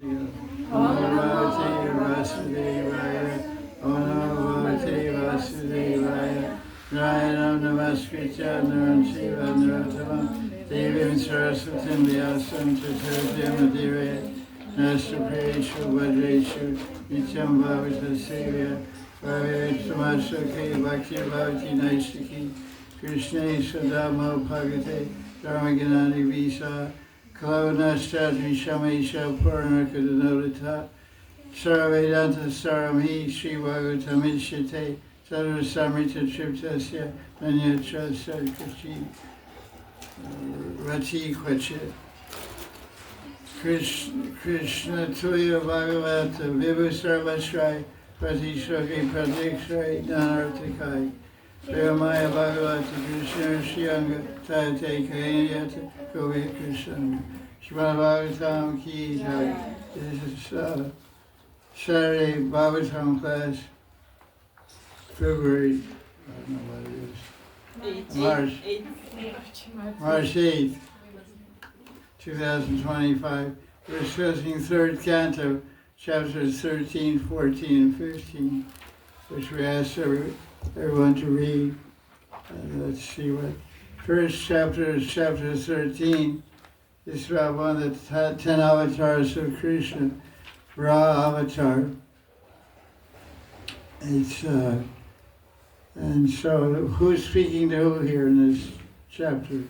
Bhagavate Vasudevaya, Om Bhagavate Vasudevaya, Rayam Namaskritya Naram Shiva Narottamam, Devim Saraswatim Vyasam Chaturvyam Adire, Nastapreshu Vajreshu, Nityam Bhavata Sevya, Bhavet Samasake Bhakti Bhavati Naistaki, Krishna Sadamo Bhagate, Dharmaganani Visa, Kalavanastatri Shamesha Purnakadanodita, Saravedanta Saramhi Sri Bhagavatam Ishite, Sadhu Samrita Triptasya, Manyatra Sadkachi, Rati Kvachit. Krishna Tuya Bhagavata, Vibhu Sarvashrai, Prati Shoki Pratikshrai, Nanartikai. Maya Bhagavata Krishna Shyanga Tate Kayanyata Govi Krishna Srimad Bhagavatam Ki Jai. This is Saturday Bhagavatam class, February, I don't know what it is, March 8th, 2025. We're discussing 3rd Canto, chapters 13, 14, and 15, which we asked everyone to read. Let's see what. First chapter is chapter 13. It's about one of the 10 avatars of Krishna, Ra avatar. It's and so who's speaking to who here in this chapter?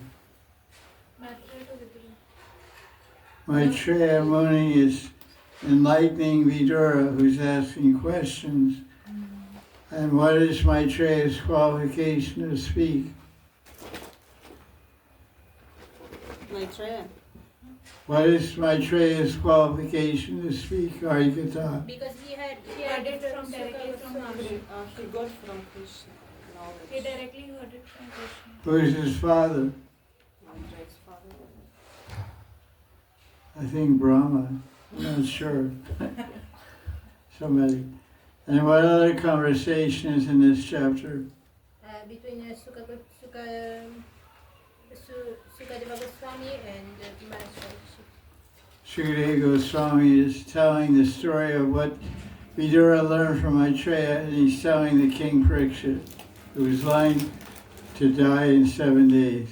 Maitreya Muni is enlightening Vidura, who's asking questions. And what is Maitreya's qualification to speak? Maitreya. What is Maitreya's qualification to speak Harikatha? Because he heard it from directly from Maharaj. He got from Krishna. He directly heard it from Krishna. Who is his father? Maitreya's father. I think Brahma. I'm not sure. Somebody. And what other conversation is in this chapter? Between Sukadeva Goswami and Maharaj. Sukadeva Goswami is telling the story of what Vidura learned from Maitreya, and he's telling the king Parikshit, who was lying to die in 7 days.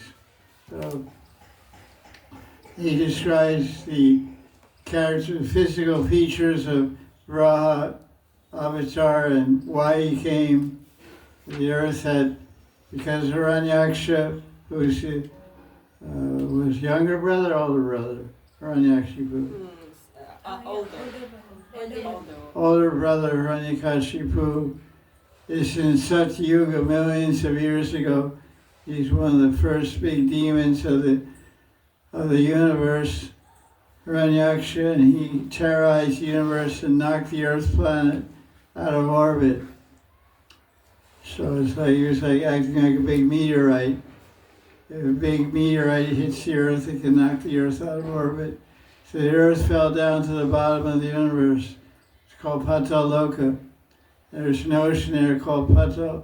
So he describes the physical features of Raha avatar and why he came. The earth had, because Hiranyaksha, who's was younger brother, older brother, Hiranyakashipu. Older brother Hiranyakashipu is in Satyuga millions of years ago. He's one of the first big demons of the universe, Hiranyaksha, and he terrorized the universe and knocked the Earth planet out of orbit. So it's like he was like acting like a big meteorite. If a big meteorite hits the Earth, it can knock the Earth out of orbit. So the Earth fell down to the bottom of the universe. It's called Pataloka. There's an ocean there called Patal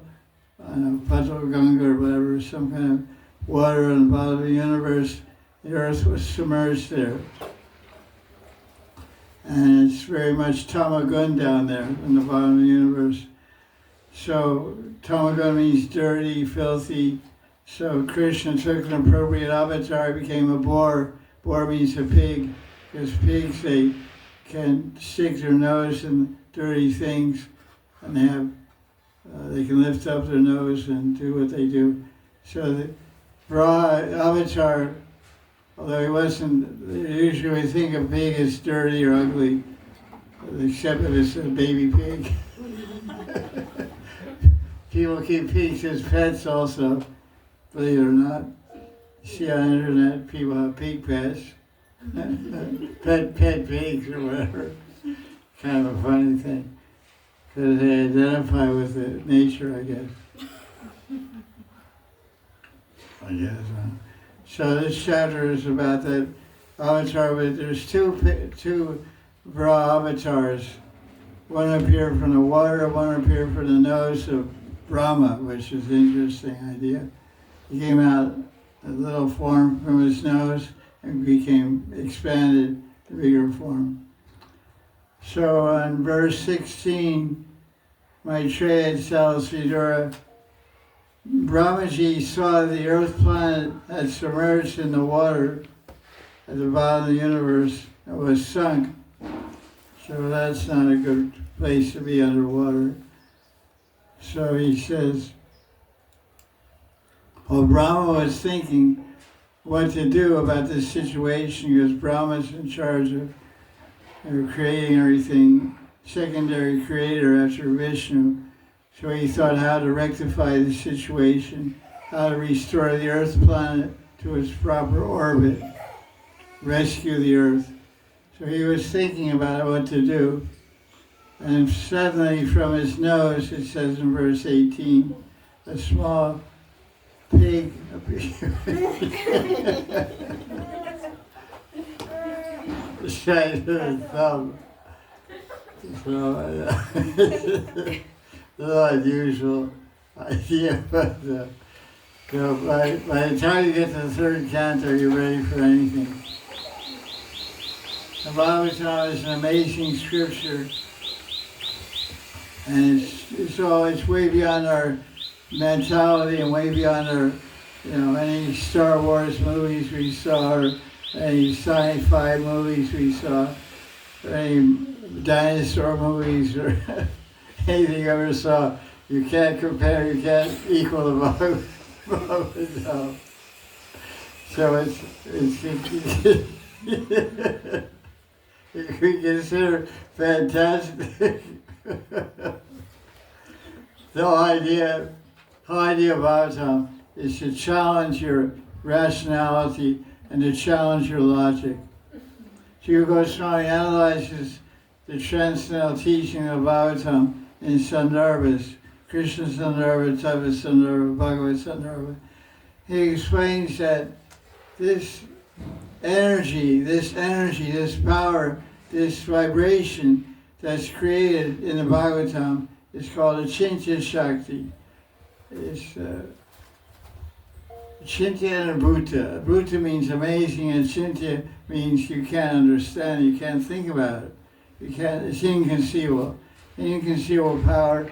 Ganga or whatever, some kind of water on the bottom of the universe. The Earth was submerged there. And it's very much tamagun down there in the bottom of the universe. So tamagun means dirty, filthy. So Krishna took an appropriate avatar, became a boar. Boar means a pig, because pigs, they can stick their nose in dirty things, and they can lift up their nose and do what they do. So the Ra avatar, although he wasn't, usually we think a pig is dirty or ugly, except if it's a baby pig. People keep pigs as pets also, believe it or not. You see on the internet, people have pig pets, pet pigs or whatever. Kind of a funny thing, because they identify with the nature, I guess. So this chapter is about that avatar, but there's two Ra avatars. One appeared from the water, one appeared from the nose of Brahma, which is an interesting idea. He came out a little form from his nose and became expanded to bigger form. So in verse 16, Maitreya tells Vidura, Babaji saw the earth planet had submerged in the water at the bottom of the universe and was sunk. So that's not a good place to be underwater. So he says, well, Brahma was thinking what to do about this situation because Brahma's in charge of creating everything, secondary creator after Vishnu. So he thought how to rectify the situation, how to restore the Earth planet to its proper orbit, rescue the Earth. So he was thinking about what to do. And suddenly from his nose, it says in verse 18, a small pig appeared. The size of his thumb. So, a little unusual idea, but by the time you get to the third canto, you're ready for anything. The Bhagavatam is an amazing scripture, and it's way beyond our mentality and way beyond our, any Star Wars movies we saw, or any sci-fi movies we saw, or any dinosaur movies, or anything you ever saw. You can't compare, you can't equal the Bhagavatam. So it's we consider fantastic. The whole idea of Bhagavatam is to challenge your rationality and to challenge your logic. Jiva Goswami analyzes the transcendental teaching of Bhagavatam in Sandarbhas, Krishna Sandarbha, Tattva Sandarbha, Bhagavad Sandarbha. He explains that this energy, this power, this vibration that's created in the Bhagavatam is called Achintya Shakti. It's Achintya and Abhuta. Abhuta means amazing, and Achintya means you can't understand, you can't think about it. It's inconceivable. Inconceivable power,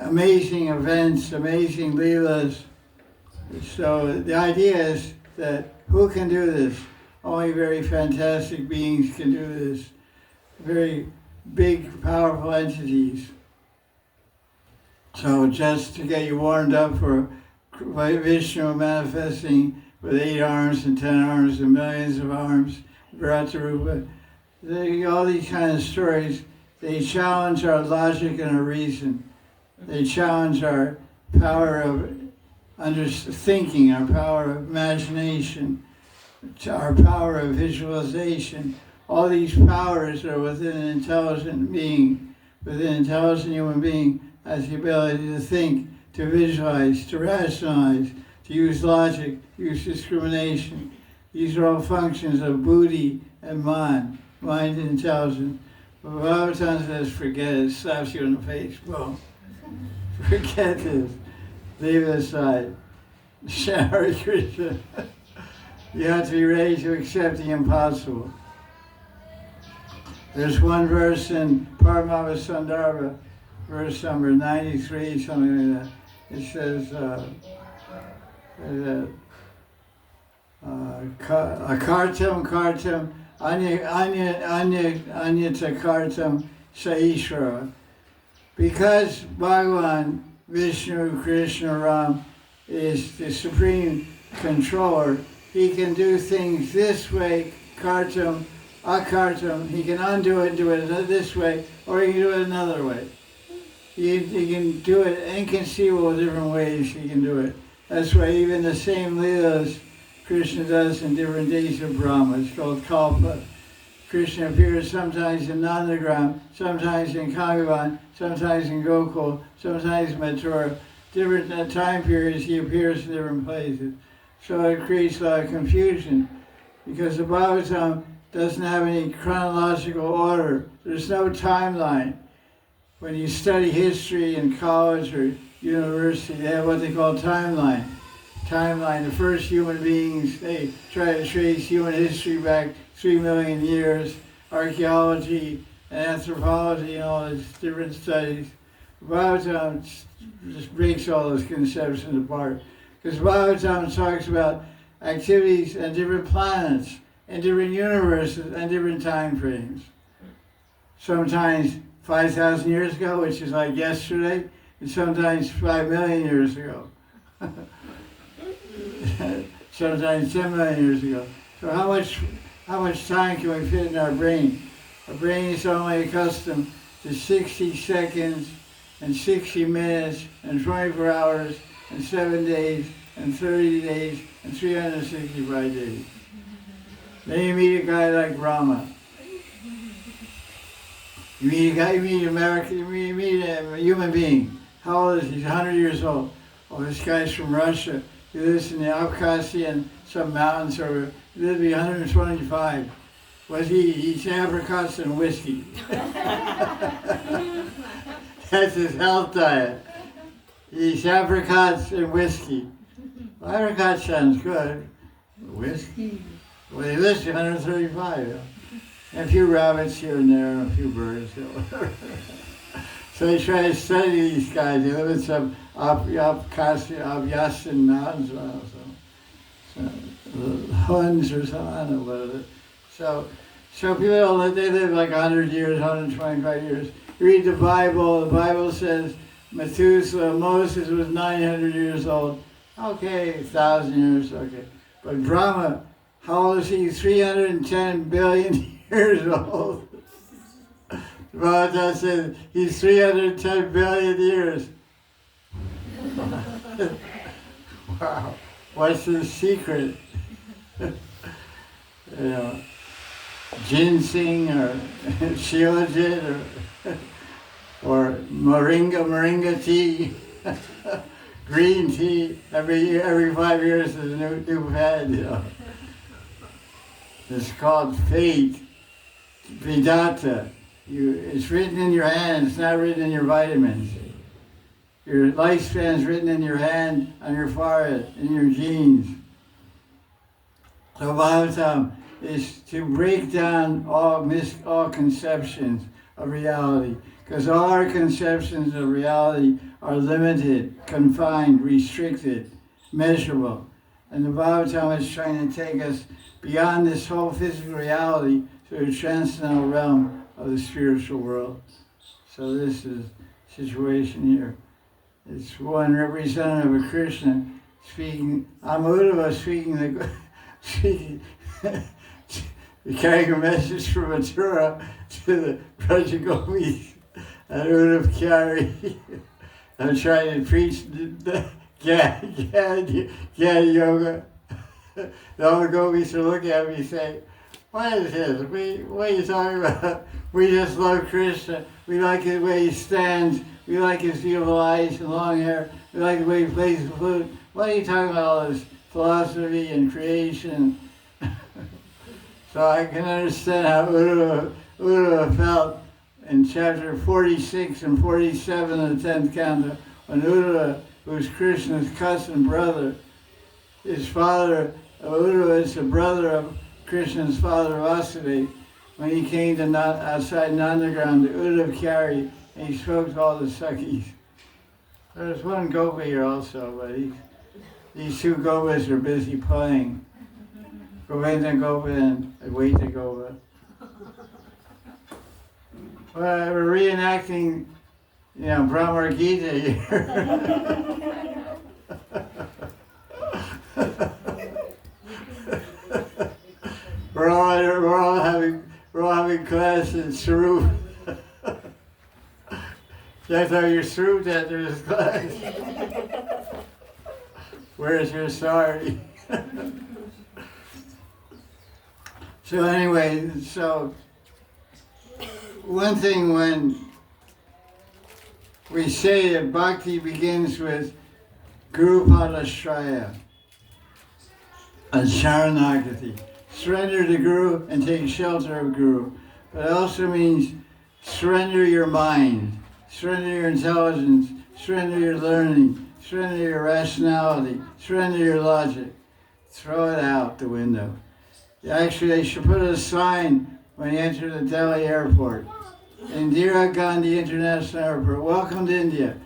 amazing events, amazing leelas. So the idea is that who can do this? Only very fantastic beings can do this. Very big, powerful entities. So just to get you warmed up for Vishnu manifesting with 8 arms and 10 arms and millions of arms, Viratarupa, all these kind of stories, they challenge our logic and our reason. They challenge our power of thinking, our power of imagination, our power of visualization. All these powers are within an intelligent being. Within an intelligent human being has the ability to think, to visualize, to rationalize, to use logic, use discrimination. These are all functions of buddhi and mind and intelligence. But Bhagavatam says, forget it, slaps you in the face. Boom. Forget this. Leave it aside. Hare Krishna. You have to be ready to accept the impossible. There's one verse in Paramava Sandarbha, verse number 93, something like that. It says, kartam, anyata kartam saishvara. Because Bhagavan, Vishnu, Krishna, Ram is the supreme controller, he can do things this way, kartam, akartam. He can undo it and do it this way, or he can do it another way. He can do it inconceivable different ways he can do it. That's why even the same leelas Krishna does in different days of Brahma. It's called Kalpa. Krishna appears sometimes in Nandagram, sometimes in Kalivan, sometimes in Gokul, sometimes in Mathura. Different time periods he appears in different places. So it creates a lot of confusion because the Bhagavatam doesn't have any chronological order. There's no timeline. When you study history in college or university, they have what they call timeline. The first human beings, they try to trace human history back 3 million years. Archaeology and anthropology and all these different studies. Bhagavatam just breaks all those conceptions apart. Because Bhagavatam talks about activities and different planets and different universes and different time frames. Sometimes 5,000 years ago, which is like yesterday, and sometimes 5 million years ago. Sometimes 10 million years ago. So how much time can we fit in our brain? Our brain is only accustomed to 60 seconds and 60 minutes and 24 hours and 7 days and 30 days and 365 days. Then you meet a guy like Brahma. You meet a human being. How old is he? He's 100 years old. Oh, this guy's from Russia. He lives in the Abkhazia and some mountains over. He lives to be 125. What he eats apricots and whiskey. That's his health diet. He eats apricots and whiskey. Well, apricot sounds good. Whiskey? Well, he lives to 135. And a few rabbits here and there, and a few birds. So they try to study these guys. They live in some Abkhazia mountains, the Huns or something, I don't know what it is. So people don't live, they live like 100 years, 125 years. You read the Bible says Methuselah, Moses was 900 years old. Okay, 1,000 years, okay. But Brahma, how old is he? 310 billion years old. Bhagavatam says he's 310 billion years. Wow, what's his secret? Ginseng or shilajit or moringa tea, green tea. Every 5 years there's a new fad. It's called fate, Vedanta. It's written in your hand, it's not written in your vitamins. Your lifespan's written in your hand, on your forehead, in your genes. So Bhagavatam is to break down all conceptions of reality. Because all our conceptions of reality are limited, confined, restricted, measurable. And the Bhagavatam is trying to take us beyond this whole physical reality to the transcendental realm of the spiritual world. So this is the situation here. It's one representative of Krishna speaking, Amudava speaking carrying a message from Mathura to the Brajagopis and Uddhav Kyari. I'm trying to preach the Jnana Yoga. All the gopis are looking at me and say, what is this? What are you talking about? We just love Krishna. We like the way he stands. We like his beautiful eyes and long hair. We like the way he plays the flute. What are you talking about, all this philosophy and creation? So I can understand how Uddhava felt in chapter 46 and 47 of the 10th Canto, when Uddhava, who's Krishna's cousin brother, his father, Uddhava is the brother of Krishna's father Vasudeva, when he came to outside Nandagram to Uddhav Kyari, and he spoke to all the Sakhis. There's one gopa here also, but these two gopas are busy playing. Govinda Gopa and Advaita Gopa. Well, we're reenacting, Brahma Gita here. We're all having class in Sarup. That's how you're Sarup after this class. Where's your sari? So anyway, one thing when we say that bhakti begins with Guru Padashraya and Sharanagati, surrender to Guru and take shelter of Guru. But it also means surrender your mind, surrender your intelligence, surrender your learning, surrender your rationality, surrender your logic. Throw it out the window. Actually, they should put a sign when you enter the Delhi airport. Indira Gandhi International Airport. Welcome to India.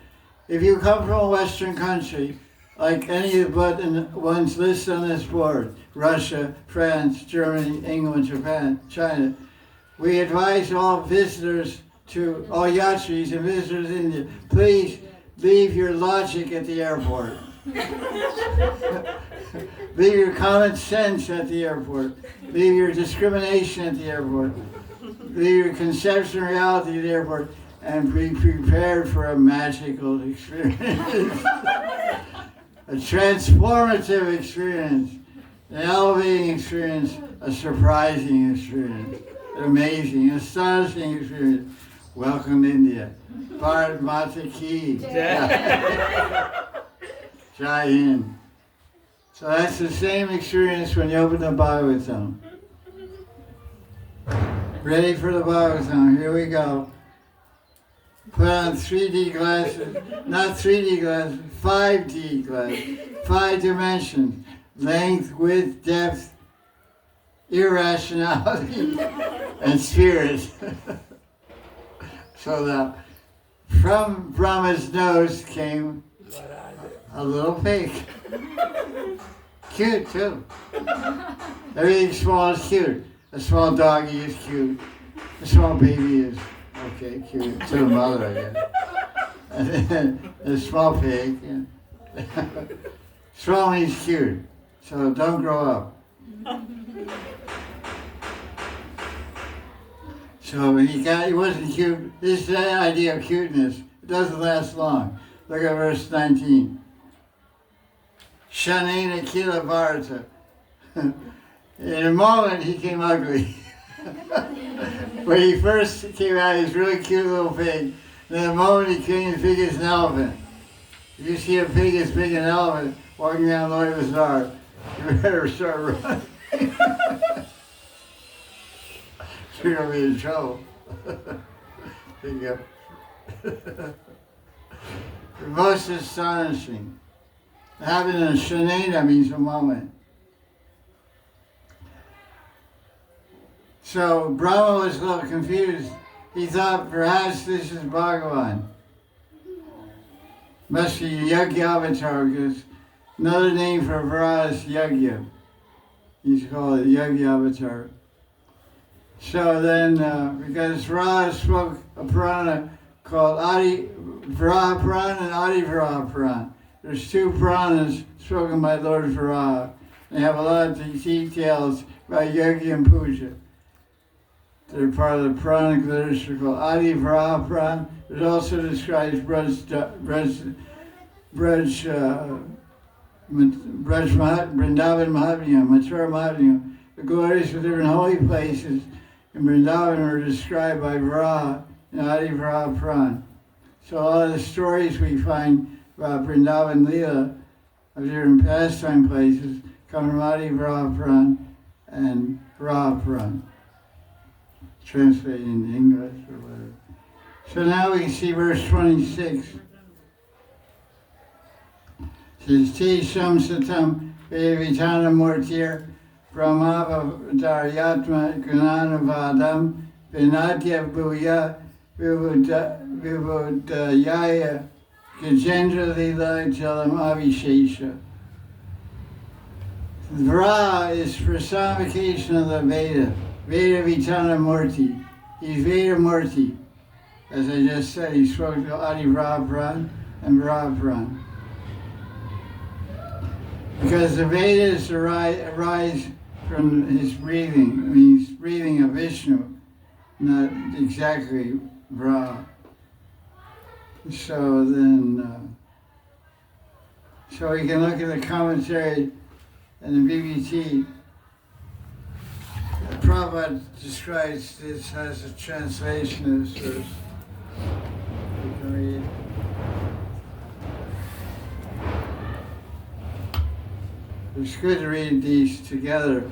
If you come from a Western country, like any of the ones listed on this board, Russia, France, Germany, England, Japan, China, we advise all visitors to, all yatris and visitors to India, please leave your logic at the airport. Leave your common sense at the airport. Leave your discrimination at the airport. Leave your conception of reality at the airport and be prepared for a magical experience. A transformative experience, an elevating experience, a surprising experience, an amazing, astonishing experience. Welcome to India. Bharat Mata Ki. Jai Hind. So that's the same experience when you open the Bhagavatam. Ready for the Bhagavatam, here we go. Put on 3D glasses, not 3D glasses, 5D glasses, 5 dimensions, length, width, depth, irrationality, and spirit. So that from Brahma's nose came a little pig. Cute too. Everything small is cute. A small doggy is cute. A small baby is okay, cute. To the mother, I guess. And then a small pig. Yeah. Small means cute. So don't grow up. So he wasn't cute. This is the idea of cuteness. It doesn't last long. Look at verse 19. Shanena Kila Bharata. In a moment he came ugly. When he first came out, he was a really cute little pig. Then the moment he came, as big as an elephant. If you see a pig as big as an elephant walking down Lord Bazaar, you better start running. You're going to be in trouble. Pick up. Most astonishing. Having a shanena means a moment. So Brahma was a little confused. He thought perhaps this is Bhagavan. Must be Yagya Avatar, because another name for Vara is Yagya. He's called it Yagya Avatar. So then, because Vara spoke a Purana called Adi Varaha Purana and Adi Varaha Purana. There's 2 Puranas spoken by Lord Varaha. They have a lot of details about Yogi and Puja. They're part of the Puranic literature called Adi Varaha Purana. It also describes Vrindavan Mahatmya, Mathura Mahatmya. The glories of different holy places in Vrindavan are described by Varaha in Adi Varaha Purana. So all of the stories we find about Vrindavan Leela of different pastime places come from Adi Varaha Purana and Varaha Purana, translated into English or whatever. So now we see verse 26. It says, Te Shamsatam Vedavitana Mortir Brahmavadaryatma Gunanavadam Vinadya Bhuya Vibudayaya Gajendra Lila Jalam Avishesha. Vra is personification of the Veda, Veda Vitana Murti. He's Veda Murti. As I just said, he spoke to Adi Vra Pran and Vra Pran. Because the Vedas arise from his breathing. I mean, he's breathing of Vishnu, not exactly Vra. So then, so we can look at the commentary and the BBT. Prabhupada describes this as a translation of this verse. We can read. It's good to read these together.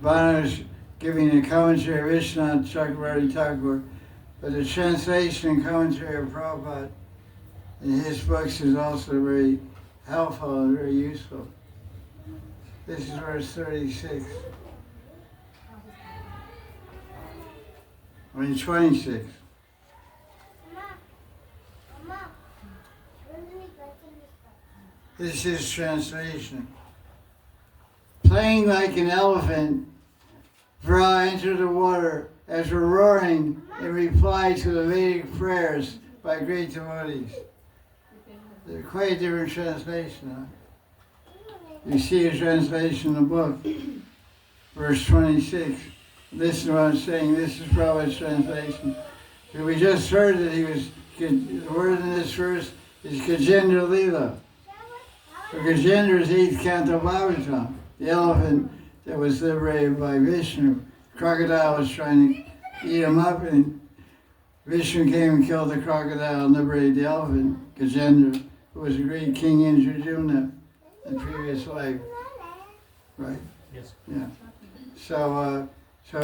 Bana's giving a commentary of Vishwanath Chakravarti Thakur, but the translation and commentary of Prabhupada in his books is also very helpful and very useful. This is verse 36. 26. This is his translation. Playing like an elephant, Vra entered the water after roaring in reply to the Vedic prayers by great devotees. They're quite a different translation. Huh? You see a translation in the book, verse 26. Listen to what I'm saying. This is Prabhupada's translation. We just heard that the word in this verse is Gajendra Leela. So Gajendra is 8th Canto Bhagavatam, the elephant that was liberated by Vishnu. The crocodile was trying to eat him up, and Vishnu came and killed the crocodile and liberated the elephant, Gajendra, who was a great king in Jujuna in previous life. Right? Yes. Yeah. So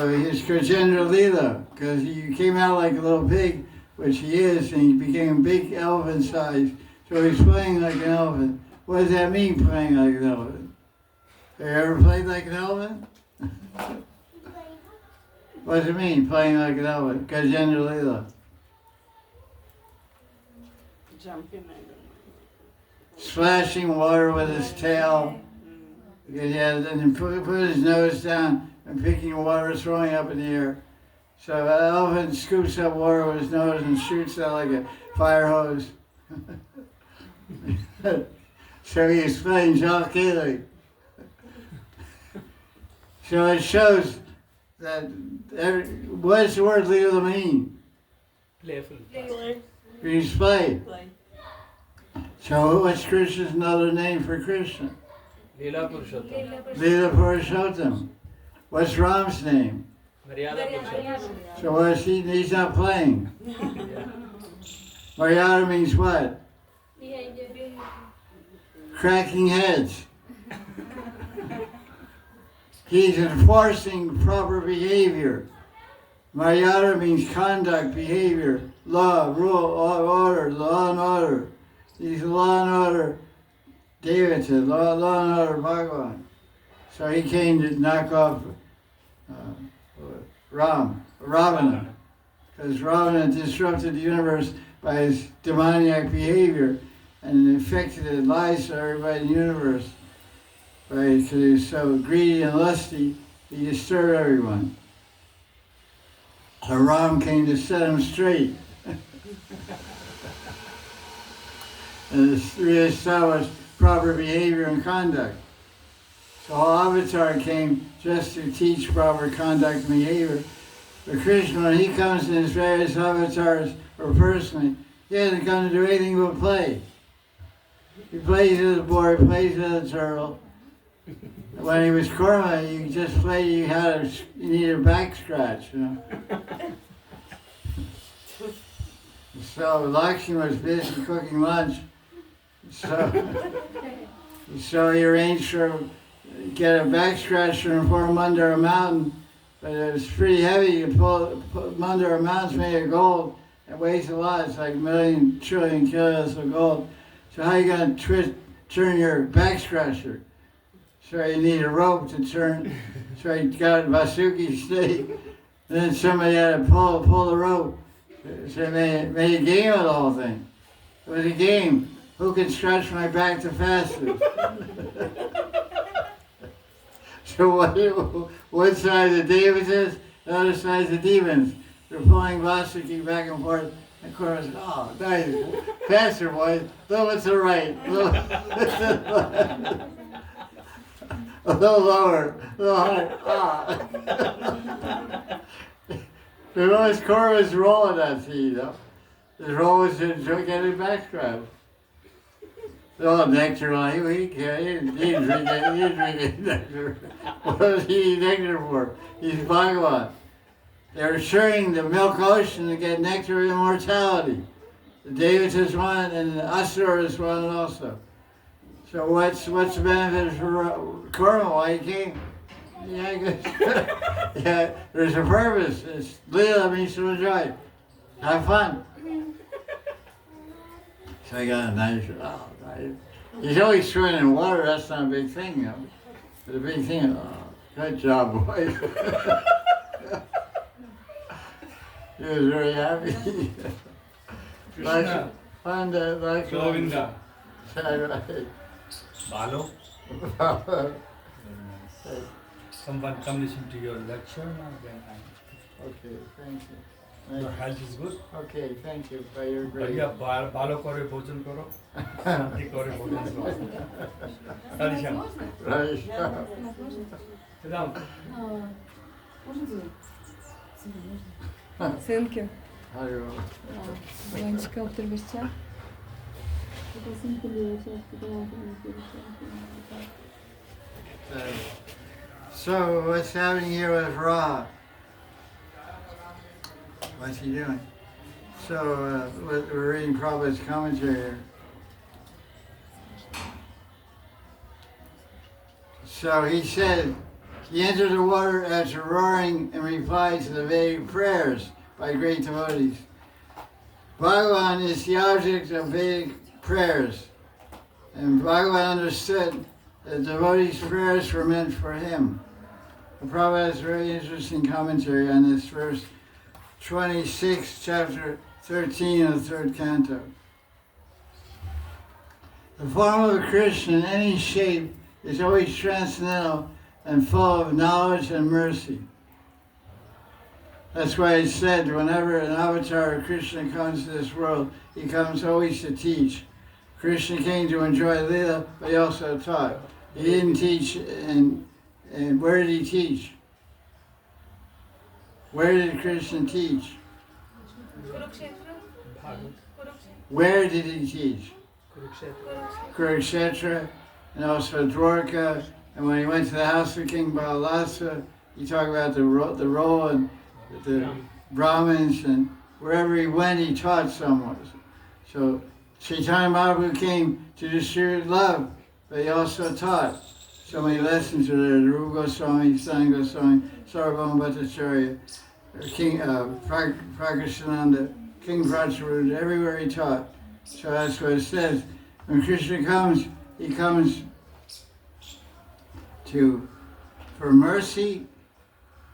he's Gajendra Leela, because he came out like a little pig, which he is, and he became big elephant size. So he's playing like an elephant. What does that mean, playing like an elephant? Have you ever played like an elephant? What does it mean, playing like an elephant? Gajendra Leela. Jumping, I don't know. Splashing water with his tail. Because he had, and then put his nose down and picking water, throwing up in the air. So an elephant scoops up water with his nose and shoots out like a fire hose. So he's playing Jalkali. So it shows that what does the word Leela mean? Playful. Means play. Play. So what's Krishna's another name for Krishna? Leela Purushottam. Leela Purushottam. What's Ram's name? Maryada Purushottam. So what's he? He's not playing. Maryada means what? Cracking heads. He's enforcing proper behavior. Maryada means conduct, behavior, law, rule, order, law and order. He's law and order Devata, law and order Bhagavan. So he came to knock off Ravana, because Ravana disrupted the universe by his demoniac behavior and infected lies to everybody in the universe. Right? Because he was so greedy and lusty, he disturbed everyone. So Ram came to set him straight and reestablish proper behavior and conduct. So Avatar came just to teach proper conduct and behavior. But Krishna, when he comes in his various avatars, or personally, he hasn't come to do anything but play. He plays with the boar, he plays with the turtle. When he was Kurma, you just played, you needed a back scratch, you know. So Lakshmi was busy cooking lunch. So he arranged for get a back scratcher and pour him under a mountain, but it was pretty heavy. You put him under a mountain made of gold. It weighs a lot. It's like 1,000,000 trillion kilos of gold. So how are you going to turn your back scratcher? So you need a rope to turn. So he got a Vasuki snake. Then somebody had to pull the rope. So they made a game of the whole thing. It was a game. Who can stretch my back the fastest? So one side the Devatas, the other side the demons. They're pulling Vasuki back and forth. And Kurma said, oh, nice. Faster, boys. A little to the right. A little to the left. A little lower. A little higher. Ah. The most Kurma's rolling that sea, you know. His roll was to getting back scratched. Oh, nectar, he didn't drink any nectar. What was he eating nectar for? He's Bhagavan. They're sharing the milk ocean to get nectar of immortality. The Devatas want and the Asuras want also. So what's the benefit for Kurma? Why he came? Yeah, there's a purpose. It's Leela means to enjoy. Have fun. So I got a nice, he's always swimming in water, that's not a big thing, you know. But the big thing, good job, boys. He was very happy. Krishna. Govinda. Balo. Okay, Someone come listen to your lecture now, then thank you. your health is good. Okay, thank you for your great. बढ़िया बालो करे भोजन करो शांति करे भोजन करो Radisham. Right. Sit down. Сынки, Hello. Леночка, оптимистя. So what's happening here with Ra? What's he doing? So we're reading Prabhupada's commentary here. So he said, he entered the water after roaring in reply to the Vedic prayers by great devotees. Bhagavan is the object of Vedic prayers, and Bhagavan understood that devotees' prayers were meant for him. The Prabhupada has a very interesting commentary on this verse 26, chapter 13 of the 3rd canto. The form of Krishna in any shape is always transcendental and full of knowledge and mercy. That's why it's said whenever an avatar of Krishna comes to this world, he comes always to teach. Krishna came to enjoy Leela, but he also taught. He didn't teach, and where did he teach? Where did Krishna teach? Where did he teach? Kurukshetra, and also Dwarka. And when he went to the house of King Balalasa, he talked about the role and the Brahmins, and wherever he went, he taught someone. So Chaitanya Mahaprabhu came to distribute love, but he also taught. So many lessons are there. Rupa Goswami, San Goswami, Sarvabhauma Bhattacharya, King Prakashananda, King Pracharud, everywhere he taught. So that's what it says. When Krishna comes, he comes for mercy,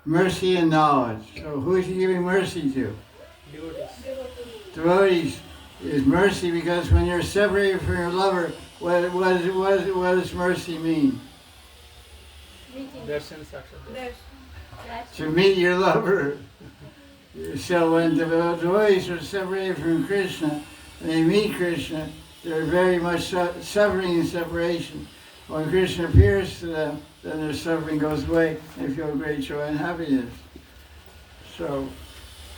mercy and knowledge. So who is he giving mercy to? Devotees is mercy, because when you're separated from your lover, what does mercy mean? To meet your lover. So when the devotees are separated from Krishna, and they meet Krishna, they're very much suffering in separation. When Krishna appears to them, then their suffering goes away, and they feel great joy and happiness. So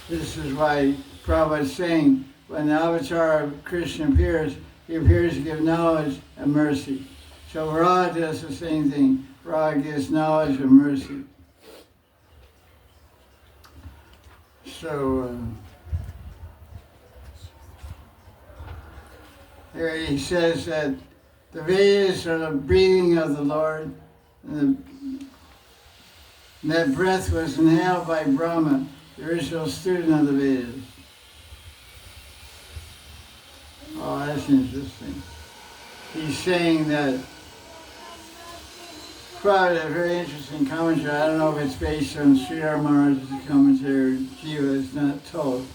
this is why Prabhupada is saying, when the avatar of Krishna appears, he appears to give knowledge and mercy. So Ra does the same thing. Ra gives knowledge and mercy. So here he says that the Vedas are the breathing of the Lord, and that breath was inhaled by Brahma, the original student of the Vedas. Oh, that's interesting. He's saying that, probably a very interesting commentary. I don't know if it's based on Sridhar Maharaj's commentary, Jiva is not told.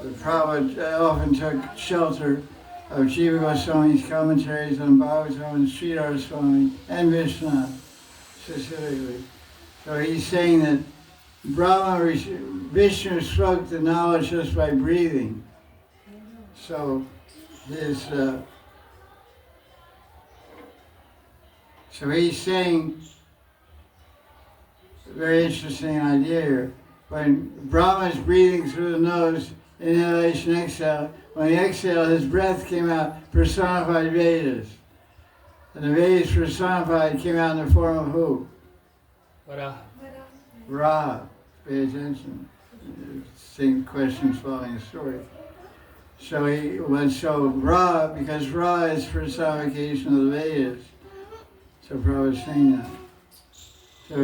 But Prabhupada often took shelter of Jiva Goswami's commentaries on Bhagavatam and Sridhar Swami and Vishnu specifically. So he's saying that Vishnu spoke the knowledge just by breathing. So so he's saying, a very interesting idea here. When Brahma is breathing through the nose, inhalation, exhale, when he exhaled, his breath came out, personified Vedas. And the Vedas personified came out in the form of who? Ra. Pay attention. Same question following the story. So he went Ra, because Ra is personification of the Vedas. So Prabhupada was saying that. So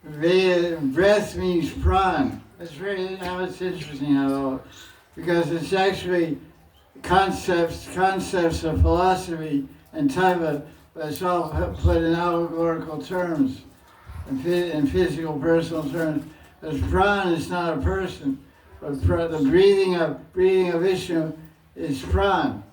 Vedas breath means pran. It's interesting how, because it's actually concepts of philosophy and taiva, but it's all put in allegorical terms, in physical, personal terms. Because pran is not a person, but the breathing of Vishnu is pran.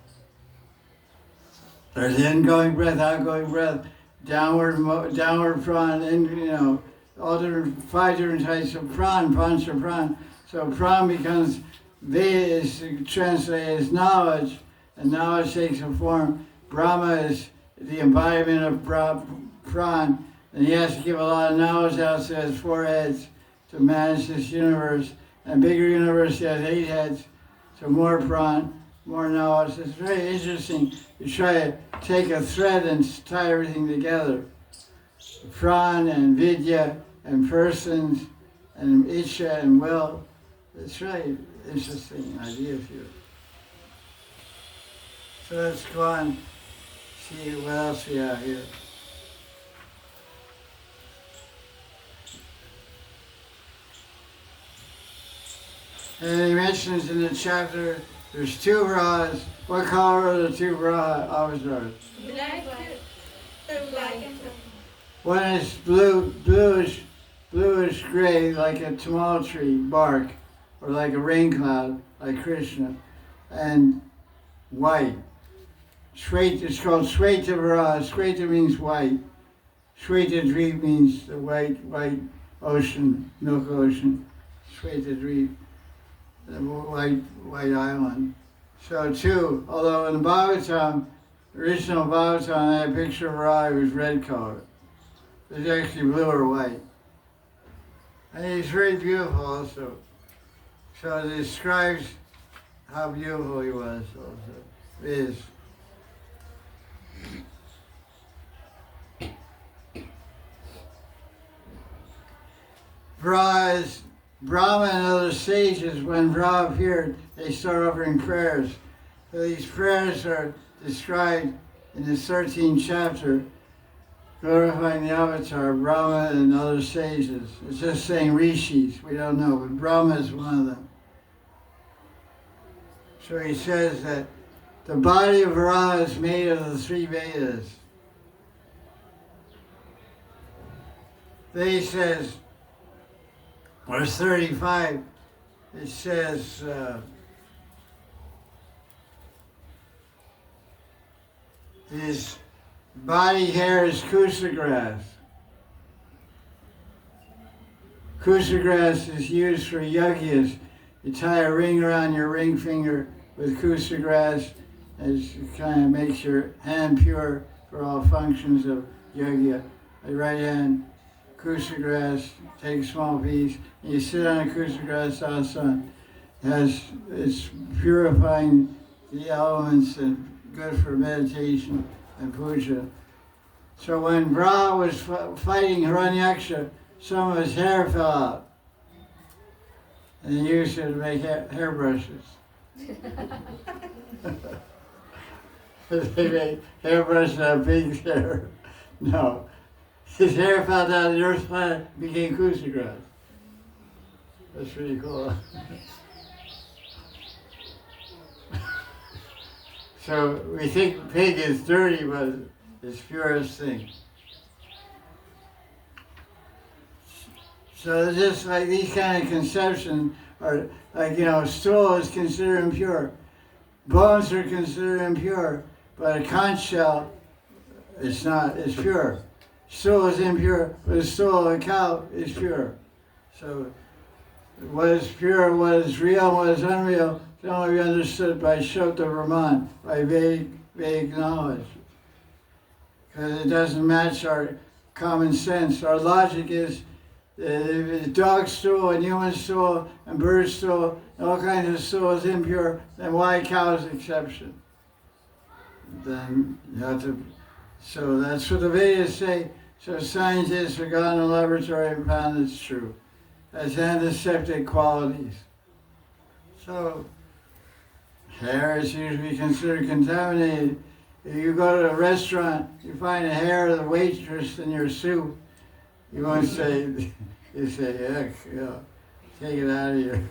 There's ingoing breath, outgoing breath, downward prawn, and all different 5 different types of prawn, pancha prawn. So prawn becomes Veda is translated as knowledge, and knowledge takes a form. Brahma is the embodiment of prawn, and he has to give a lot of knowledge out to his 4 heads to manage this universe. And bigger universe, he has 8 heads, so more prawn, more knowledge. It's very interesting. You try to take a thread and tie everything together. Prawn and vidya and persons and Isha and will. It's really interesting idea here. So let's go on, see what else we have here. And he mentions in the chapter, there's 2 Brahas. What color are the 2 Braha avatars? Black and white. One is bluish gray, like a tamal tree bark, or like a rain cloud, like Krishna, and white. It's called Shweta Varaha. Shweta means white. Shweta Dweep means the white ocean, milk ocean. Shweta Dweep, the white island. So 2, although in the Bhagavatam, original Bhagavatam, I had a picture of Varaha, it was red colored. It's actually blue or white. And he's very beautiful also. So it describes how beautiful he was also. Is. Brahma and other sages, when Brahma appeared, they start offering prayers. So these prayers are described in the 13th chapter, glorifying the avatar, Brahma and other sages. It's just saying rishis, we don't know, but Brahma is one of them. So he says that the body of Varaha is made of the 3 Vedas. Then he says, verse 35, it says, his body hair is kusa grass. Kusa grass is used for yagyas. You tie a ring around your ring finger with kusa grass, and it kind of makes your hand pure for all functions of yagya. The right hand, kusa grass, take a small piece, and you sit on a kusa grass asana. It's purifying the elements and good for meditation and puja. So when Brahma was fighting Hiranyaksha, some of his hair fell out. And he used it to make hairbrushes. They made hairbrushes out of pig's hair. No. His hair fell down the earth planet and became kusa grass. That's pretty cool. So we think pig is dirty, but it's purest thing. So just like these kind of conceptions are like, stool is considered impure. Bones are considered impure, but a conch shell is not, it's pure. Stool is impure, but the stool of a cow is pure. So what is pure, what is real, what is unreal can only be understood by Shota Brahman, by Vedic knowledge. Because it doesn't match our common sense. Our logic is dog stool and human stool and bird stool and all kinds of stool is impure, then why cow's exception? Then you have to, so that's what the Vedas say. So scientists have gone in the laboratory and found it's true. Has antiseptic qualities. So hair is usually considered contaminated. If you go to a restaurant, you find a hair of the waitress in your soup, you won't say, you say, heck, take it out of here.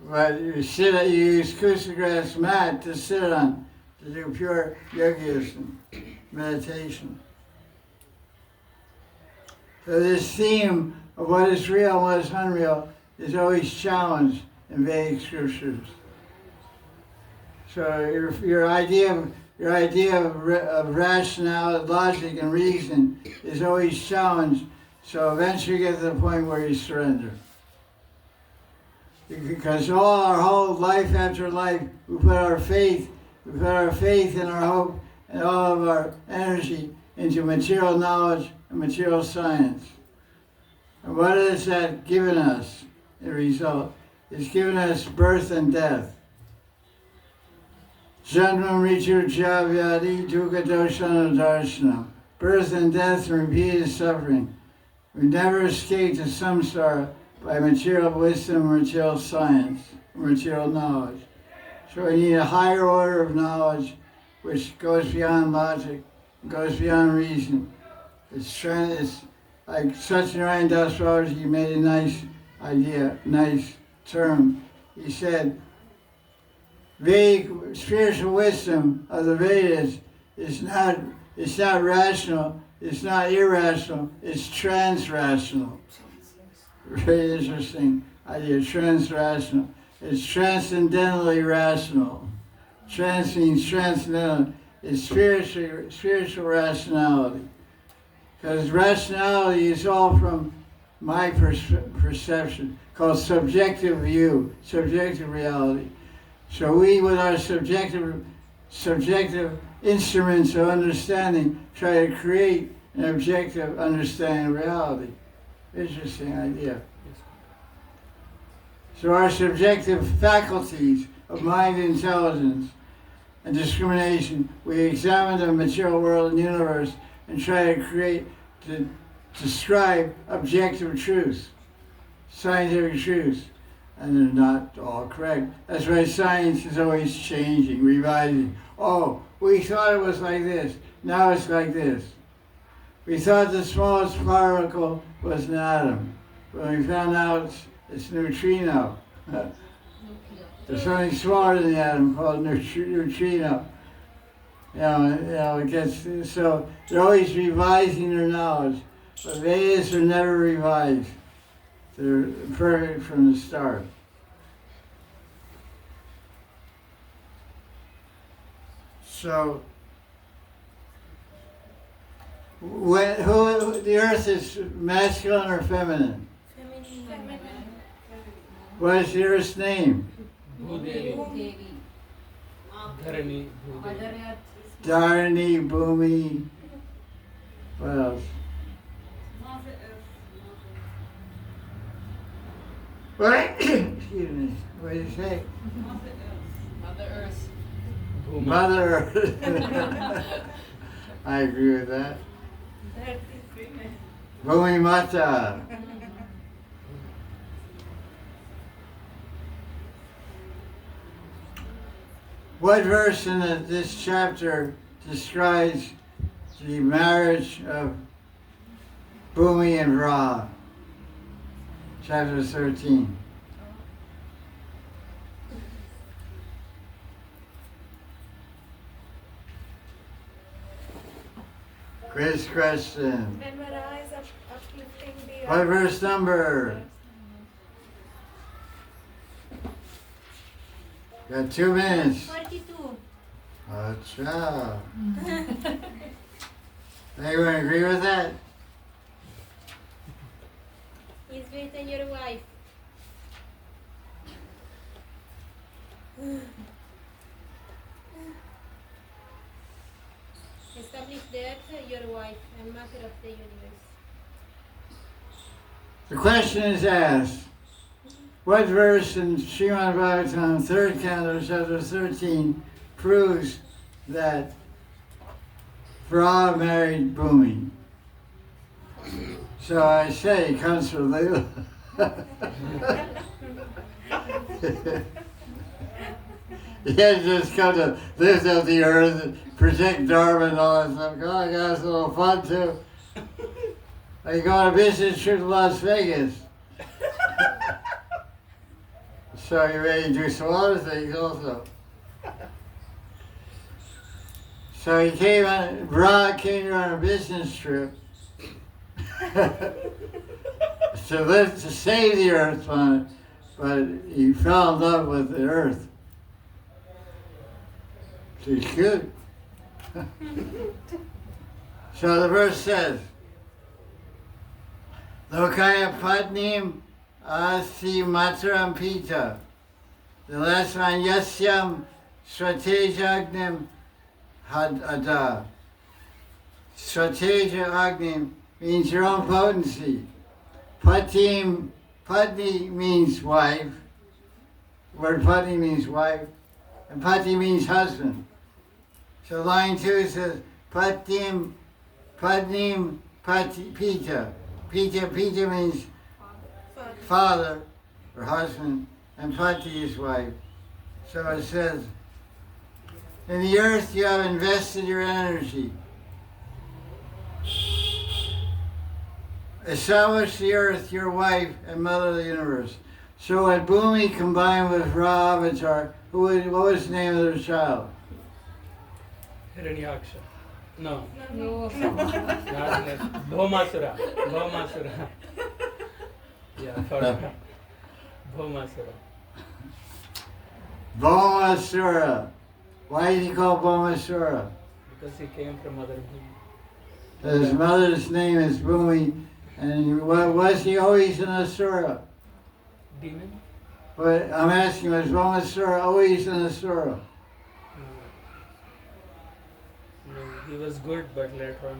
But you use kusa grass mat to sit on, to do pure yogas and meditation. So this theme of what is real and what is unreal is always challenged in Vedic scriptures. So your idea of Your idea of rationality, logic, and reason is always challenged, so eventually you get to the point where you surrender. Because all our whole life after life, we put our faith and our hope and all of our energy into material knowledge and material science. And what has that given us, the result? It's given us birth and death. Janma Mritu Javyadi Dukkha Doshana Darshana. Birth and death and repeated suffering. We never escape the samsara by material wisdom, material science, material knowledge. So we need a higher order of knowledge which goes beyond logic, goes beyond reason. It's like Satyanarayana Das Babaji made a nice idea, nice term. He said, Vedic spiritual wisdom of the Vedas is not rational, it's not irrational, it's transrational. Very interesting idea, transrational. It's transcendentally rational. Trans means transcendental. It's spiritual rationality. Because rationality is all from my perception, called subjective view, subjective reality. So we, with our subjective instruments of understanding, try to create an objective understanding of reality. Interesting idea. So our subjective faculties of mind intelligence and discrimination, we examine the material world and universe and try to describe objective truths, scientific truths, and they're not all correct. That's why science is always changing, revising. Oh, we thought it was like this, now it's like this. We thought the smallest particle was an atom. When we found out it's neutrino. There's something smaller than the atom called neutrino. It gets, so they're always revising their knowledge. But Vedas are never revised. They're perfect from the start. So, the earth is masculine or feminine? Feminine. What is the earth's name? Bhudevi. Dharani, Bhudevi. Dharani, Bhumi. What else? What? Excuse me. What did you say? Mother Earth. Bhuma. Mother Earth. I agree with that. Bhumi Mata. What verse in this chapter describes the marriage of Bhumi and Ra? Chapter 13. Great question. When Maharaj is uplifting the What verse number? Got 2 minutes. 42. Acha. Anyone agree with that? He's with your wife. Establish that your wife and mother of the universe. The question is asked, what verse in Srimad Bhagavatam, 3rd Canto, chapter 13, proves that Ra married Bhumi? So I say it comes from Leela. He had just come to lift up the earth and protect Dharma and all that stuff. God, got us a little fun too. I go on a business trip to Las Vegas. So you ready to do some other things also. So he came on, Ra came here on a business trip to save the earth planet, but he fell in love with the earth. So he's good. So the verse says, Lokaya Patnim Asti Matram Pita. The last line, Yasyam Stratejagnim Had Ada. Strategia Agnim means your own potency. Patim, Patni means wife. The word Patni means wife. And Pati means husband. So line 2 says, Patim, Patnim, Pati, Pita. Pita means father or husband, and Pati is wife. So it says, in the earth you have invested your energy. Establish the earth, your wife and mother of the universe. So when Bhumi combined with Ra Avatar, what was the name of their child? Hiranyaksha. No. No. Bhomasura. Bhomasura. Yeah, forgot. Bhomasura. Bhomasura. Why is he called Bhomasura? Because he came from Mother Bhumi. His mother's name is Bhumi, and was he always an Asura? Demon? But I'm asking, was Bhomasura always an Asura? No, he was good, but later on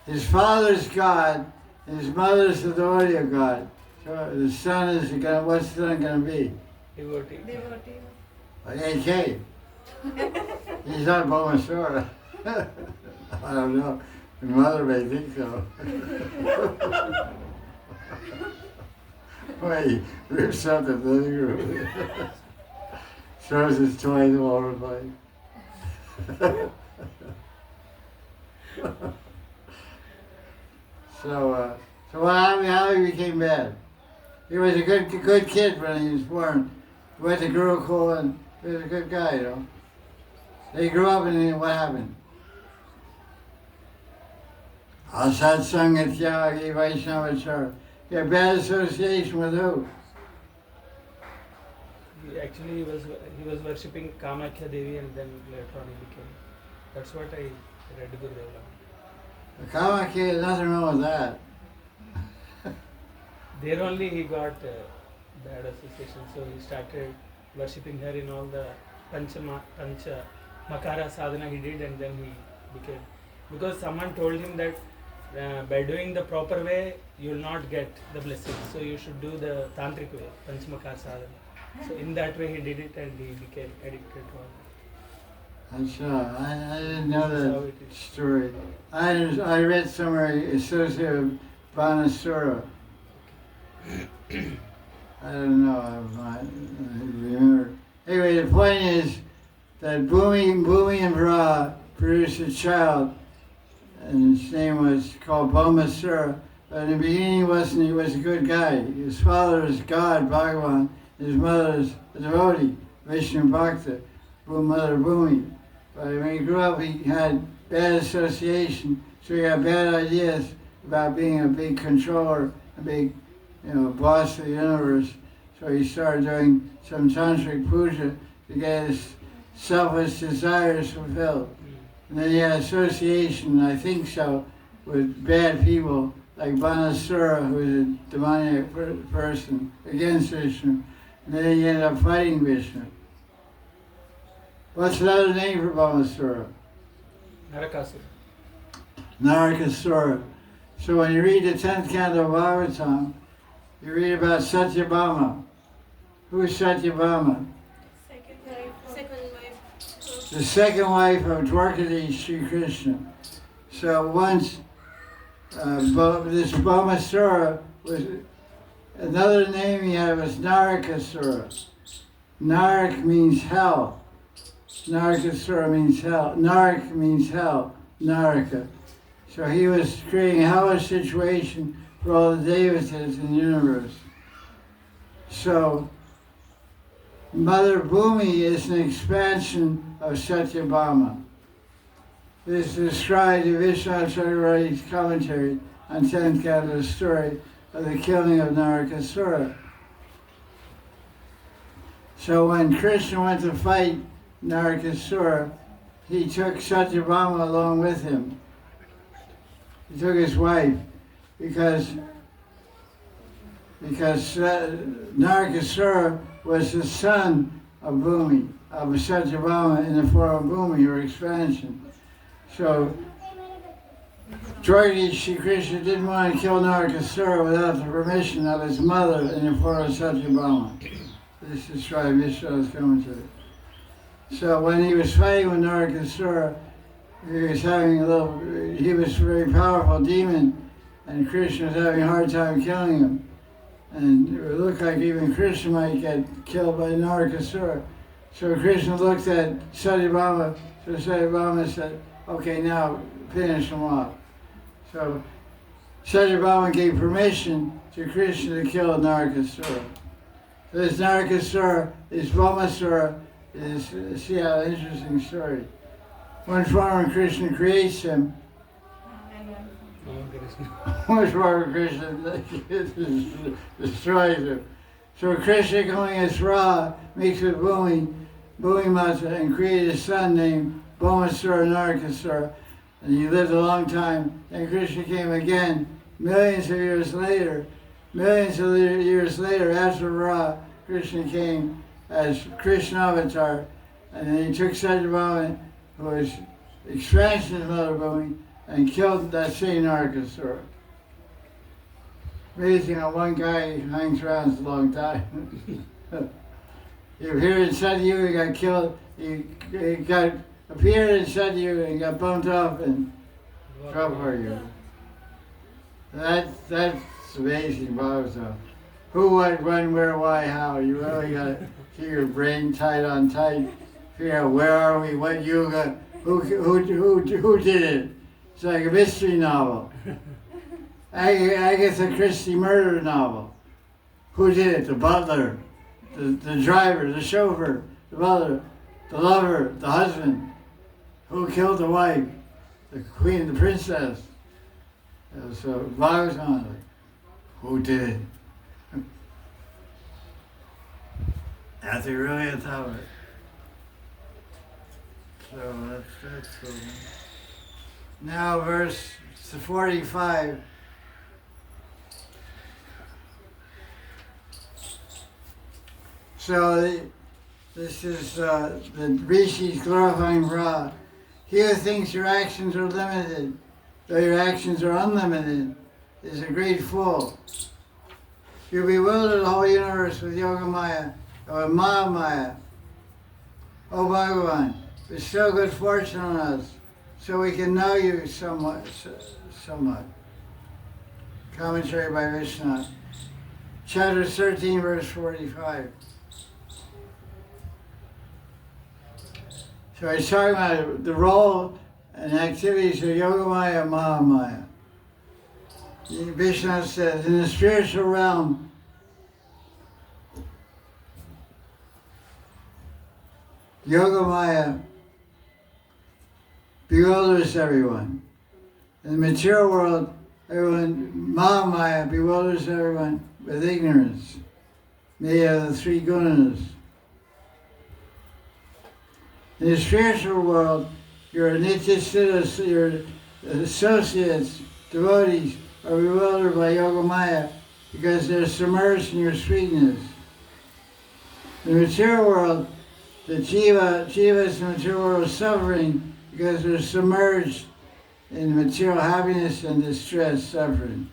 His father's God, and his mother's the devotee of God. So the son is what's the son going to be? he devotee. Devotee. AK. He's not Bhomasura. I don't know. His mother may think so. Well, he rips out the living room. Throws his toys all over the place. So how he became bad? He was a good kid when he was born. He went to Gurukul and he was a good guy, you know. They grew up and then what happened? Asat Sangatyagi Vaishnavachar. He had bad association with who? Actually, he was worshipping Kamakhya Devi, and then later on he became. That's what I read Gurudeva. The Kamakya, there's nothing wrong with that. There only he got bad association, so he started worshipping her in all the Pancha Makara sadhana he did, and then he became. Because someone told him that by doing the proper way, you will not get the blessing. So you should do the tantric way, Panchamakara sadhana. So in that way he did it, and he became addicted to all. I didn't know That's how that it is. story. I read somewhere associated with Banasura. I don't know. I remember. Anyway, the point is that Bhumi and Ra produced a child, and his name was called Bhomasura. But in the beginning, he was a good guy. His father is God, Bhagavan. His mother is a devotee, Vishnu Bhakta, Mother Bhumi. But when he grew up, he had bad association, so he had bad ideas about being a big controller, a big, boss of the universe. So he started doing some tantric puja to get his selfish desires fulfilled. And then he had association, I think so, with bad people like Banasura, who was a demoniac person, against Vishnu. And then he ended up fighting Vishnu. What's another name for Banasura? Narakasura. Narakasura. So when you read the 10th Canto of Bhagavatam, you read about Satyabhama. Who is Satyabhama? Second wife. The second wife of Dwarkadhi Sri Krishna. So once this Bhomasura was, another name he had was Narakasura. Narak means hell. Narakasura means hell. Narak means hell. Naraka. So he was creating a hellish situation for all the devatas in the universe. So Mother Bhumi is an expansion of Satyabhama. This is described in Vishwanath Chakravarti's commentary on 10th Canto's story of the killing of Narakasura. So when Krishna went to fight Narakasura, he took Satyabhama along with him. He took his wife because Narakasura was the son of Bhumi, of Satyabhama in the form of Bhumi, or expansion. So Draupadi Shri Krishna didn't want to kill Narakasura without the permission of his mother in the form of Satyabhama. This is Sri Vishnu's commentary. So when he was fighting with Narakasura, he was a very powerful demon, and Krishna was having a hard time killing him. And it looked like even Krishna might get killed by Narakasura. So Krishna looked at Satyabhama, so Satyabhama said, okay, now finish him off. So Satyabhama gave permission to Krishna to kill Narakasura. So this Narakasura, this Bhamasura, see how interesting story. One form Krishna creates him. One form Krishna destroys him. So Krishna going as Ra mixed with Bhumi Mata, and created a son named Bhamasura Narakasura. And he lived a long time. And Krishna came again millions of years later. Millions of years later, after Ra, Krishna came as Krishna Avatar, and then he took Satyabhama, who was expansion of Mother Bhumi, and killed that same Narakasura. Amazing how one guy hangs around a long time. He appeared in Satyuga, got killed, he appeared in Satyuga and got bumped off in Prabhupada. That's amazing, Bhagavatam. Who, what, when, where, why, how. You really got to keep your brain tight on tight. Figure out where are we, what yuga, who did it. It's like a mystery novel. Agatha Christie murder novel. Who did it? The butler, the driver, the chauffeur, the butler, the lover, the husband. Who killed the wife? The queen, the princess. So Bhagavatam, who did it? That's really a topic. So that's cool. Now verse 45. So this is the Rishis glorifying Ra. He who thinks your actions are limited, though your actions are unlimited, is a great fool. You bewilder the whole universe with Yoga Maya, or Mahamaya. O Bhagavan, bestow good fortune on us, so we can know you somewhat. Commentary by Vishnu. Chapter 13, verse 45. So he's talking about the role and activities of Yogamaya and Mahamaya. Vishnu says, in the spiritual realm, Yogamaya bewilders everyone. In the material world, Mahamaya bewilders everyone with ignorance, made of the three gunas. In the spiritual world, your Nityasiddhas, your associates, devotees, are bewildered by Yogamaya because they're submerged in your sweetness. In the material world, the jivas in the material world are suffering because they're submerged in material happiness and distress, suffering.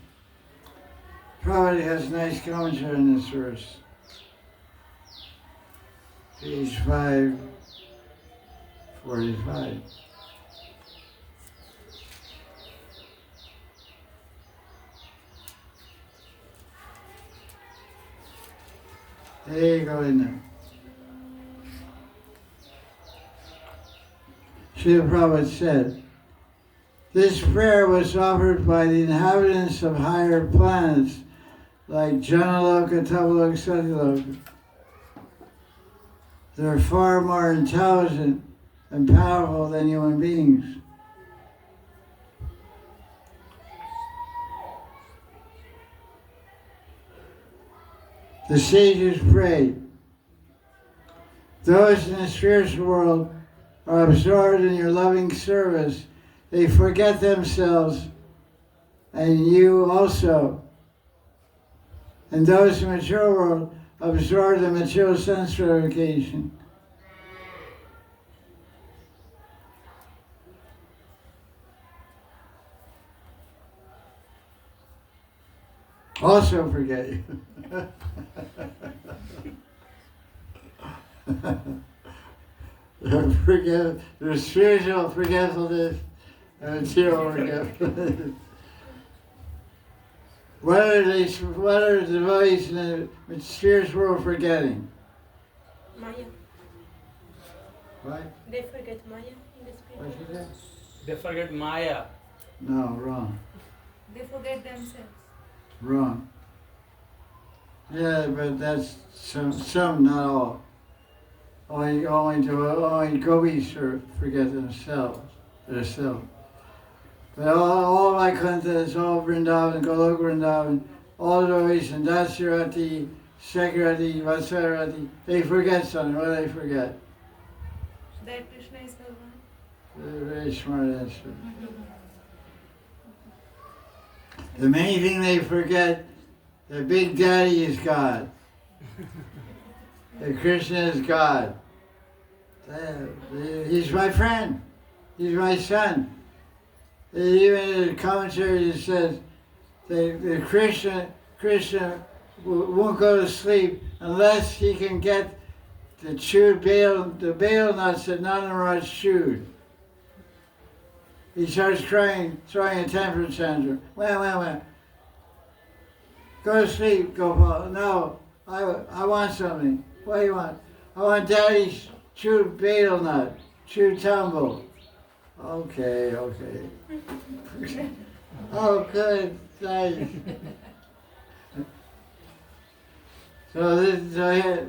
Prabhupada has a nice commentary on this verse. Page 545. There you go in there. Srila Prabhupada said, this prayer was offered by the inhabitants of higher planets like Janaloka, Tapaloka, Satyaloka. They're far more intelligent and powerful than human beings. The sages prayed. Those in the spiritual world are absorbed in your loving service, they forget themselves and you also. And those in the mature world absorb the material sense gratification. Also forget you. Forget the spiritual forgetfulness and material forgetfulness. What are the devices in the spiritual world forgetting? Maya. What? They forget Maya in the What spirit. is that? They forget Maya. No, wrong. They forget themselves. Wrong. Yeah, but that's some, not all. Only gopis forget themselves, their self. But all my contas, all Vrindavan, Golok Vrindavan, all the devotees, and Dasarati, Sakarati, Vatsarati, they forget something. What do they forget? That Krishna is Bhagavan. They're very smart answer. The main thing they forget, the Big Daddy is God. That Krishna is God. He's my friend. He's my son. Even in the commentary it says that Krishna won't go to sleep unless he can get the bail nuts that Maharaj chewed. He starts crying, throwing a temper tantrum. Wait. Go to sleep, Gopal. No, I want something. What do you want? I want Daddy's chewed betel nut, chewed tumble. Okay. Oh, good, nice.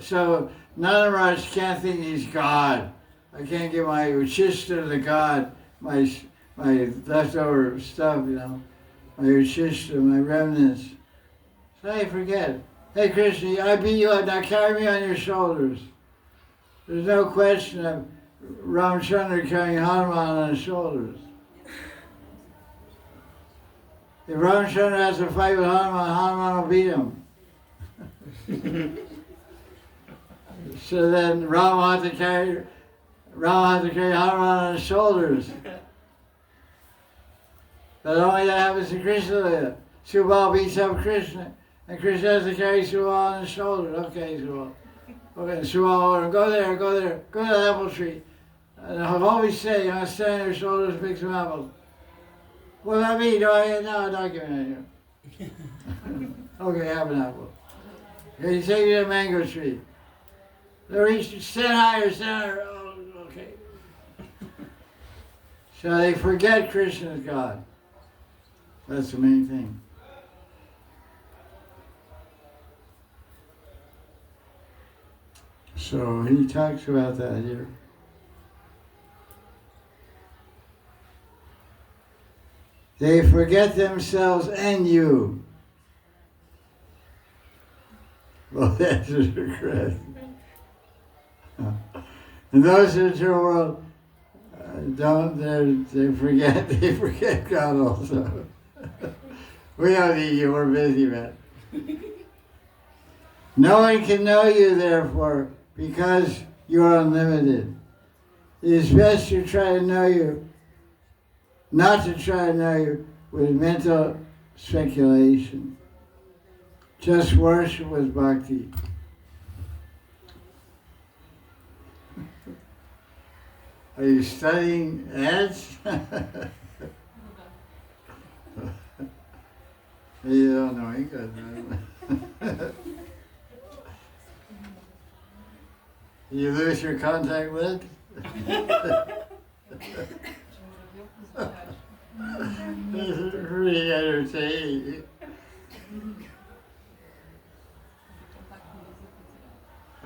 So Maharaj can't think he's God. I can't give my uchista to God, my leftover stuff, my uchista, my remnants. So I forget. Hey Krishna, I beat you up, now carry me on your shoulders. There's no question of Ramchandra carrying Hanuman on his shoulders. If Ramchandra has to fight with Hanuman will beat him. So then Rama had to carry Hanuman on his shoulders. But only that happens to Krishna. Subal beats up Krishna, and Krishna has to carry Subal on his shoulders. Okay, Subal. Okay, Subal, go there, go to the apple tree. And I'll always say, I'm standing on your shoulders and pick some apples. What about me? No, I'm not giving it. Okay, have an apple. Okay, you take me to a mango tree. Stand higher. Oh, okay. So they forget Krishna is God. That's the main thing. So he talks about that here. They forget themselves and you. Well, that's a regret. And those in the world they forget God also. We don't need you, we're busy, man. No one can know you, therefore, because you are unlimited. It is best to try to know you, not to try to know you with mental speculation. Just worship with bhakti. Are you studying ads? You don't know English, right? You lose your contact lens? This is really entertaining.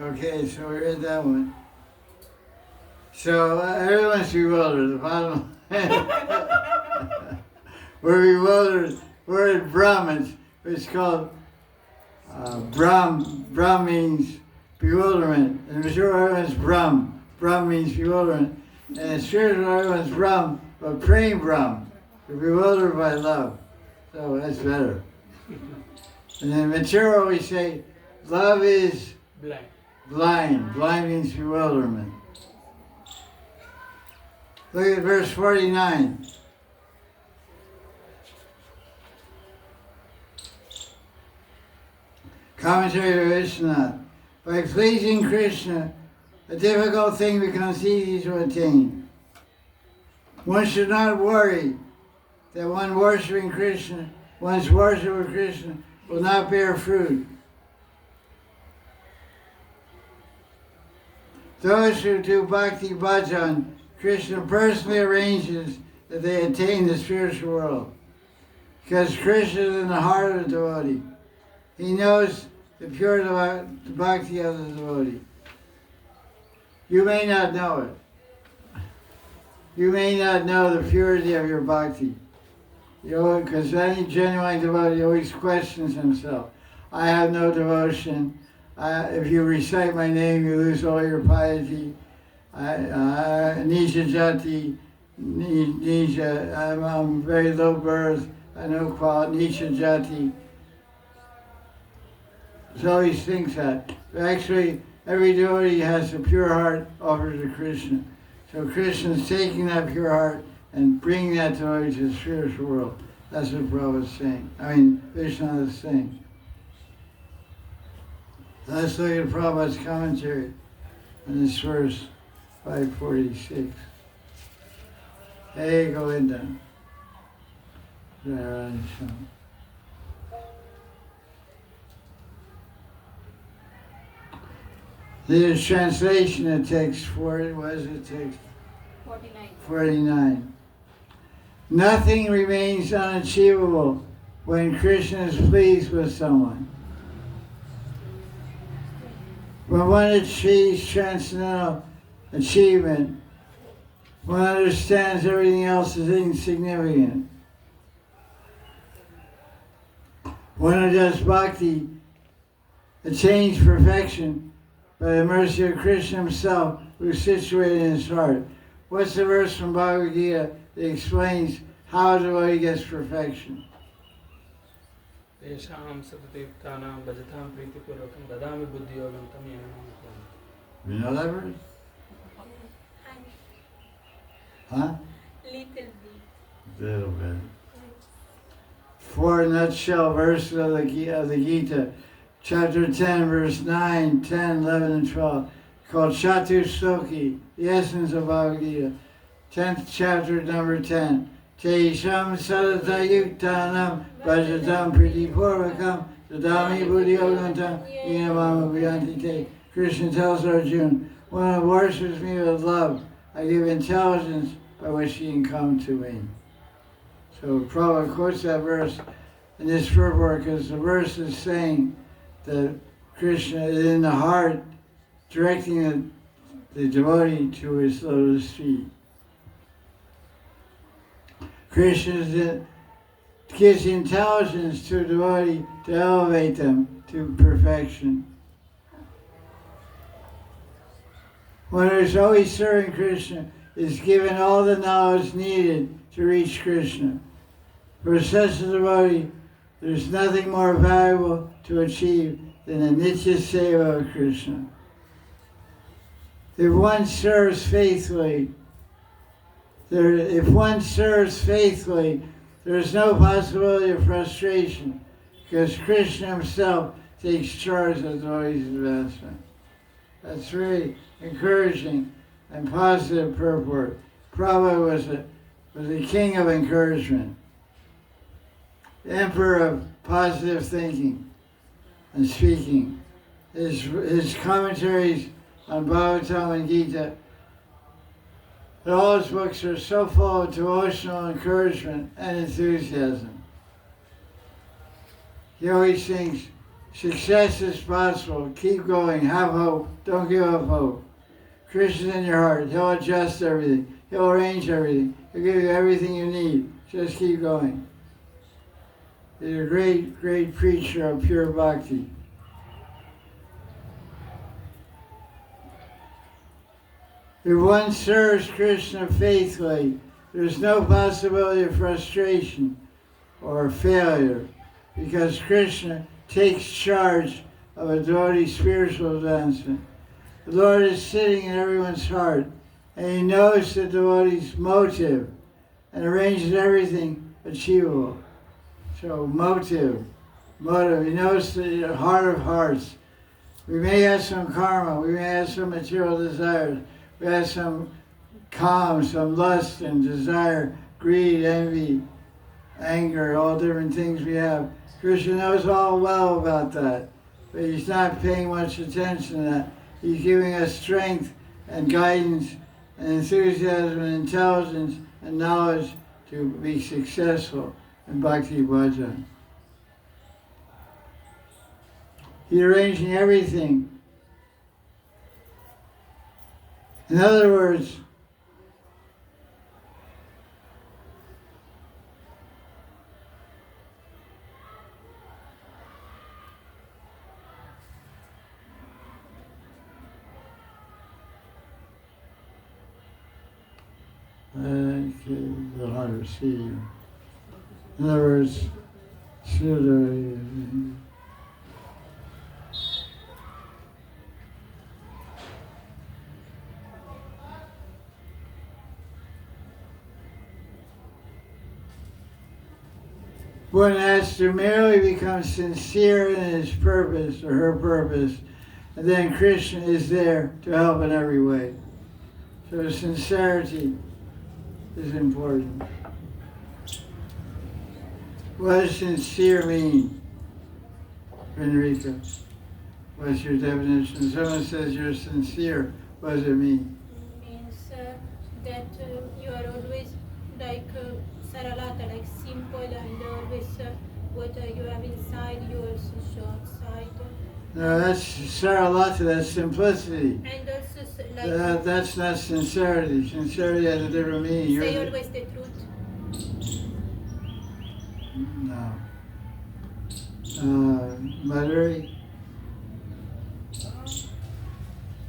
Okay, so we read that one. So everyone's bewildered. The bottom line. We're bewildered. We're at Brahm. It's called Brahm. Brahm means bewilderment. And sure everyone's Brahm. Brahm means bewilderment. And spiritual everyone's Brahm, but praying Brahm. They're bewildered by love. So that's better. And then material we say, love is Blind. blind. Blind means bewilderment. Look at verse 49. Commentary of Vishnu. By pleasing Krishna, a difficult thing becomes easy to attain. One should not worry that one worshipping Krishna, one's worship of Krishna will not bear fruit. Those who do bhakti bhajan, Krishna personally arranges that they attain the spiritual world. Because Krishna is in the heart of the devotee. He knows the pure bhakti of the devotee. You may not know it. You may not know the purity of your bhakti. Because any genuine devotee always questions himself. I have no devotion. If you recite my name, you lose all your piety. Nisha jati, Nisha, I'm very low birth, I no quality, Nisha jati. So he thinks that. But actually, every devotee has a pure heart offered to Krishna. So Krishna's taking that pure heart and bringing that devotee to the spiritual world. That's what Prabhupada is saying. Vishnu is saying. Let's look at Prabhupada's commentary on this verse 546. Hey, Govinda. There's translation of text for it. What is it text? 49. 49. Nothing remains unachievable when Krishna is pleased with someone. When one achieves transcendental achievement, one understands everything else is insignificant. One who does bhakti attains perfection by the mercy of Krishna himself, who is situated in his heart. What's the verse from Bhagavad Gita that explains how the devotee gets perfection? Tesham satatiptanam bhajatam pritipurvakam dadami buddhiyogam tam yenam. You know that verse? Huh? Little bit. Little bit. 4 nutshell verses of the Gita. Chapter 10, verse 9, 10, 11, and 12. Called Chatusloki, the essence of Bhagavad Gita. 10th chapter, number 10. Tesham sadatayuktanam bhajatam pritipurvakam dadami buddhyogantam yenamama vyanti te. Krishna tells Arjuna, one who worships me with love, I give intelligence by which he can come to me. So Prabhupada quotes that verse in this purport because the verse is saying that Krishna is in the heart, directing the devotee to his lotus feet. Krishna gives intelligence to a devotee to elevate them to perfection. One who is always serving Krishna is given all the knowledge needed to reach Krishna. For such a devotee, there's nothing more valuable to achieve than a nitya seva of Krishna. If one serves faithfully, there's no possibility of frustration because Krishna himself takes charge of the devotee's advancement. That's really encouraging and positive purport. Prabhupada was a king of encouragement, the emperor of positive thinking and speaking. His commentaries on Bhagavatam and Gita, all his books are so full of devotional encouragement and enthusiasm. He always thinks, success is possible, keep going, have hope, don't give up hope. Krishna's in your heart, he'll adjust everything, he'll arrange everything, he'll give you everything you need, just keep going. He's a great, great preacher of pure bhakti. If one serves Krishna faithfully, there's no possibility of frustration or failure, because Krishna takes charge of a devotee's spiritual advancement. The Lord is sitting in everyone's heart, and He knows the devotee's motive and arranges everything achievable. So motive, He knows the heart of hearts. We may have some karma, we may have some material desires, we have some calm, some lust and desire, greed, envy, anger, all different things we have. Krishna knows all well about that, but He's not paying much attention to that. He's giving us strength and guidance and enthusiasm and intelligence and knowledge to be successful in Bhakti Bhajan. He's arranging everything. In other words, the hard to see. In other words, one has to merely become sincere in his purpose or her purpose, and then Krishna is there to help in every way. So sincerity is important. What does sincere mean, Enrica? What's your definition? Someone says you're sincere. What does it mean? Means that you are always like saralata, like simple, and always what you have inside you also show outside. No, that's saralata, that's simplicity. And also like That's not sincerity. Sincerity has a different meaning. say always the truth. No. Madhuri?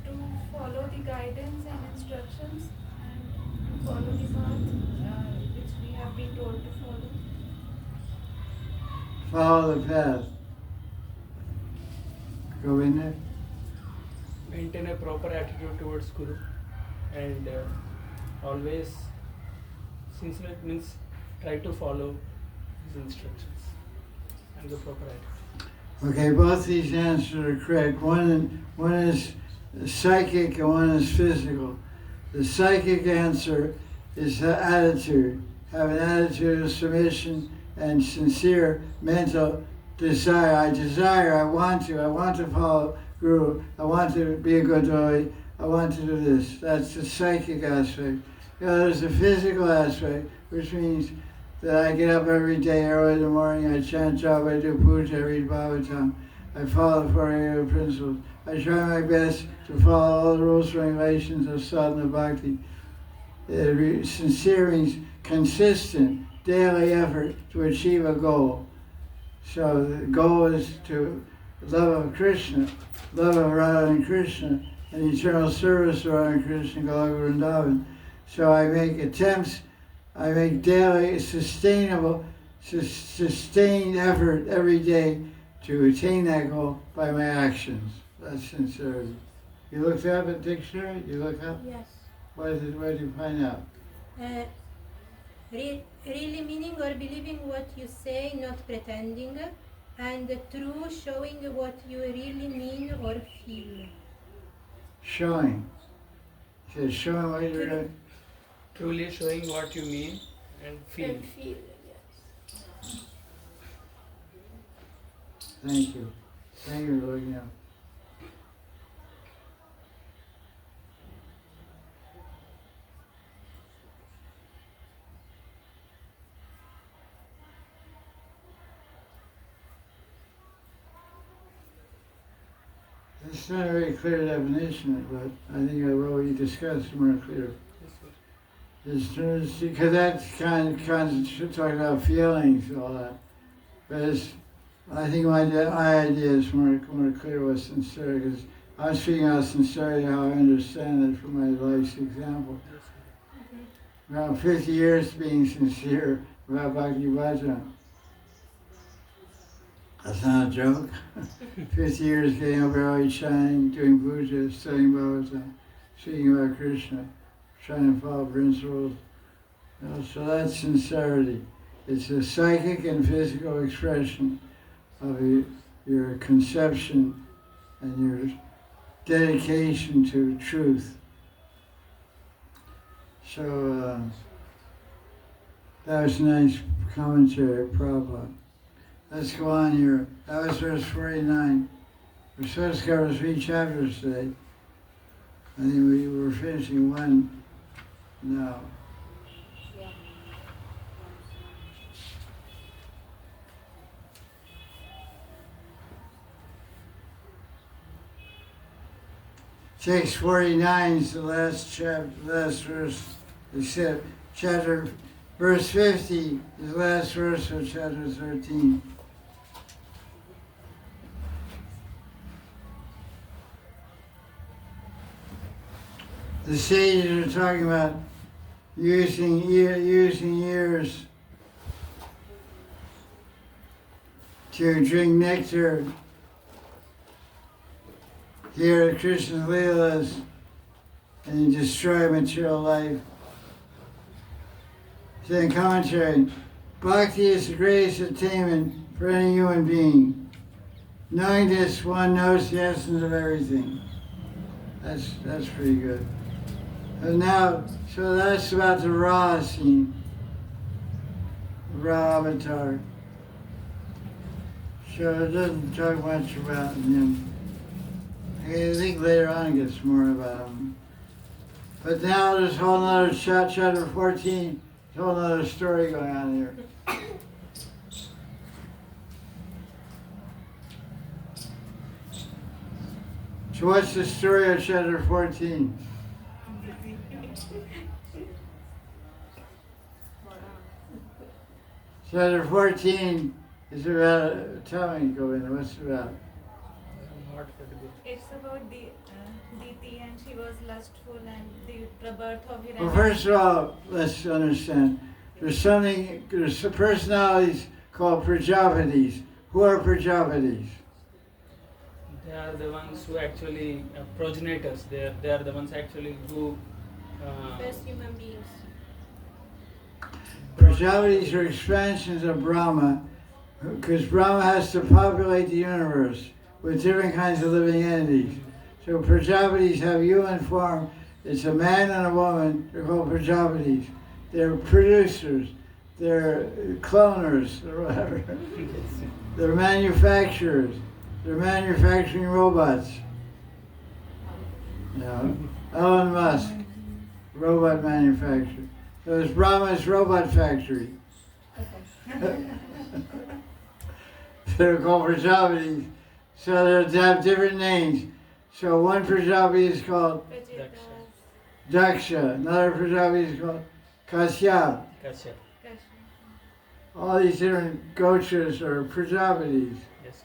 To follow the guidance and instructions and to follow the path which we have been told to follow. Follow the path. Go in there. Maintain a proper attitude towards Guru, and always sincere means try to follow his instructions and the proper attitude. Okay, both these answers are correct. One is psychic and one is physical. The psychic answer is the attitude. Have an attitude of submission and sincere mental desire. I want to follow Guru. I want to be a good devotee. I want to do this. That's the psychic aspect. There's the physical aspect, which means that I get up every day early in the morning, I chant japa, I do puja, I read Bhagavatam, I follow the 48 principles. I try my best to follow all the rules and regulations of sadhana bhakti. Sincere means consistent, daily effort to achieve a goal. So the goal is to love of Krishna, love of Radha and Krishna, and eternal service to Radha and Krishna, Goloka Vrindavan. So I make attempts, I make daily, sustained effort every day to attain that goal by my actions. That's sincerity. You looked up at dictionary? You look up? Yes. Where did you find out? Really meaning or believing what you say, not pretending, and true, showing what you really mean or feel. Showing. It says showing what you're doing. Truly showing what you mean and feel. And feel, yes. Thank you. Thank you for looking up. It's not a very clear definition, but I think what we discussed is more clear. It's because that's kind of talking about feelings and all that. But I think my idea is more clear with sincerity, because I'm speaking out sincerely how I understand it from my life's example. Around 50 years being sincere about Bhakti Bhajan. That's not a joke. 50 years getting up early, chanting, doing puja, studying Bhagavatam, speaking about Krishna, trying to follow principles. You know, so that's sincerity. It's a psychic and physical expression of your conception and your dedication to truth. So that was a nice commentary, Prabhupada. Let's go on here. That was verse 49. We're supposed to cover 3 chapters today. I think we were finishing one now. Text 49 is the last chapter, last verse, except verse 50 is the last verse of chapter 13. The sages are talking about using ears to drink nectar, hear Krishna's Leelas, and destroy material life. So in commentary, Bhakti is the greatest attainment for any human being. Knowing this, one knows the essence of everything. That's pretty good. And now, so that's about the Ra scene, Ra avatar. So it doesn't talk much about him. I think later on it gets more about him. But now there's a whole other chapter 14, there's a whole other story going on here. So what's the story of chapter 14? Chapter 14 is about, tell me, Govinda, what's it about? It's about the Diti, and she was lustful, and the birth of Hiranya. Well, first of all, let's understand. There's personalities called Prajapatis. Who are Prajapatis? They are the ones who actually progenitors. They are the ones actually who Best human beings. Prajapatis are expansions of Brahma, because Brahma has to populate the universe with different kinds of living entities. So Prajapatis have human form. It's a man and a woman. They're called Prajapatis. They're producers. They're cloners, or whatever. They're manufacturers. They're manufacturing robots. You know, Elon Musk, robot manufacturer. So it's Brahma's robot factory. They're called Prajapatis. So they have different names. So one Prajapati is called Daksha. Another Prajapati is called Kashyap. Kashyap. All these different Gochas are Prajapatis. Yes,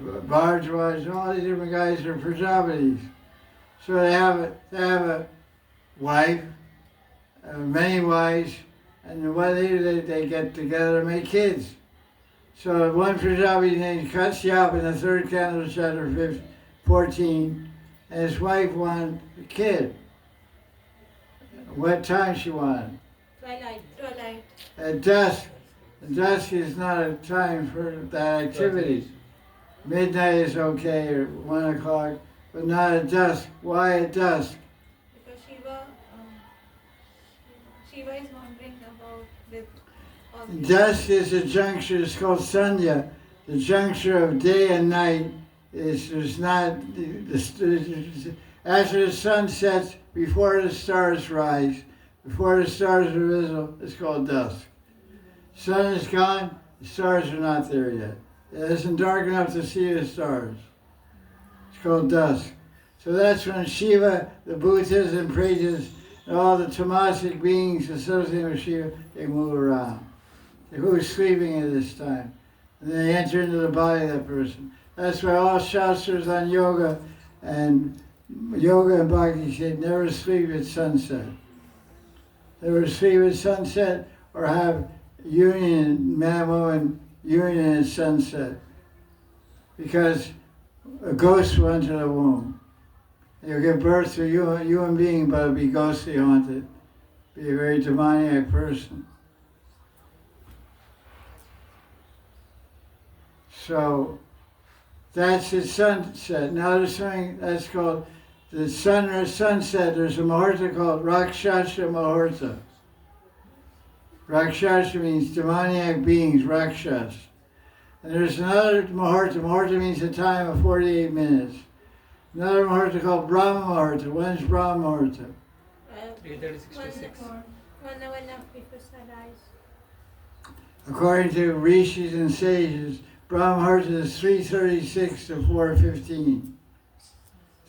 Bhardwaj, all these different guys are Prajapatis. So they have a wife, many wives, and what they do, they get together and make kids. So one Prajapati named Kashyap in the 3rd canto, chapter 14, and his wife wanted a kid. What time she wanted? Twilight. At dusk. And dusk is not a time for that activity. Midnight is okay, or 1 o'clock, but not at dusk. Why at dusk? Because Shiva is wondering about with all these. Dusk is a juncture, it's called Sandhya. The juncture of day and night is not, after the sun sets, before the stars rise, before the stars are visible, it's called dusk. Sun is gone, the stars are not there yet. It isn't dark enough to see the stars. It's called dusk. So that's when Shiva, the Bhutas and Pretas, and all the tamasic beings associated with Shiva, they move around. Who's sleeping at this time? And they enter into the body of that person. That's why all shastras on yoga and bhakti say never sleep at sunset. Never sleep at sunset or have union, man woman union at sunset. Because a ghost will enter the womb. You'll give birth to a human being, but it'll be ghostly haunted. Be a very demoniac person. So that's the sunset. Now there's something that's called the sunset. There's a muhurta called Rakshasa muhurta. Rakshasa means demoniac beings, Rakshas. And there's another muhurta. Muhurta means a time of 48 minutes. Another muhurta called Brahma muhurta. When's Brahma muhurta? 3:36 to 6. 1 hour and a half before sunrise. According to rishis and sages, Brahma muhurta is 3:36 to 4:15.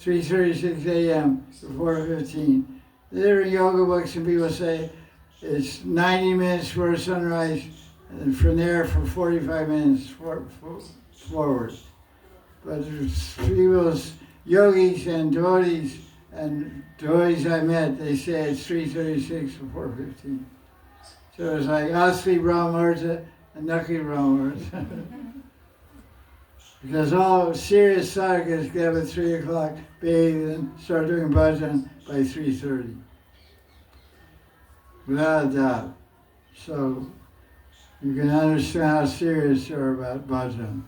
3:36 a.m. to 4:15. There are yoga books and people say it's 90 minutes for sunrise and from there for 45 minutes forward. But there's people's yogis and devotees I met, they say it's 3:36 to 4:15. So it's like Asli Brahma muhurta and Nakli Brahma muhurta. Because all serious sadhakas get up at 3 o'clock, bathe and start doing bhajan by 3:30. Without a doubt. So you can understand how serious you are about bhajan.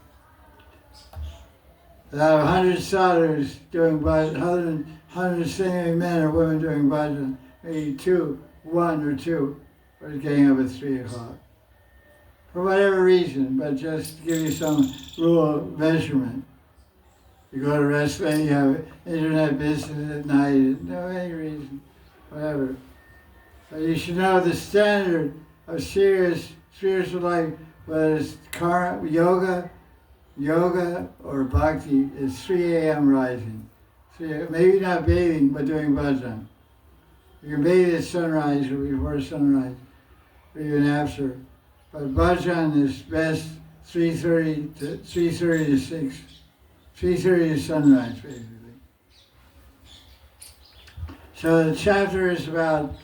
Out of 100 sadhus doing bhajan, 100 singing men or women doing bhajan, maybe one or two are getting up at 3 o'clock. For whatever reason, but just to give you some rule of measurement. You go to a restaurant, you have internet business at night, no any reason, whatever. But you should know the standard of serious spiritual life, whether it's yoga or bhakti, is 3 a.m. rising. Maybe not bathing, but doing bhajan. You can bathe at sunrise or before sunrise, or even after. But bhajan is best 3:30 to 6, 3:30 to sunrise, basically. So the chapter is about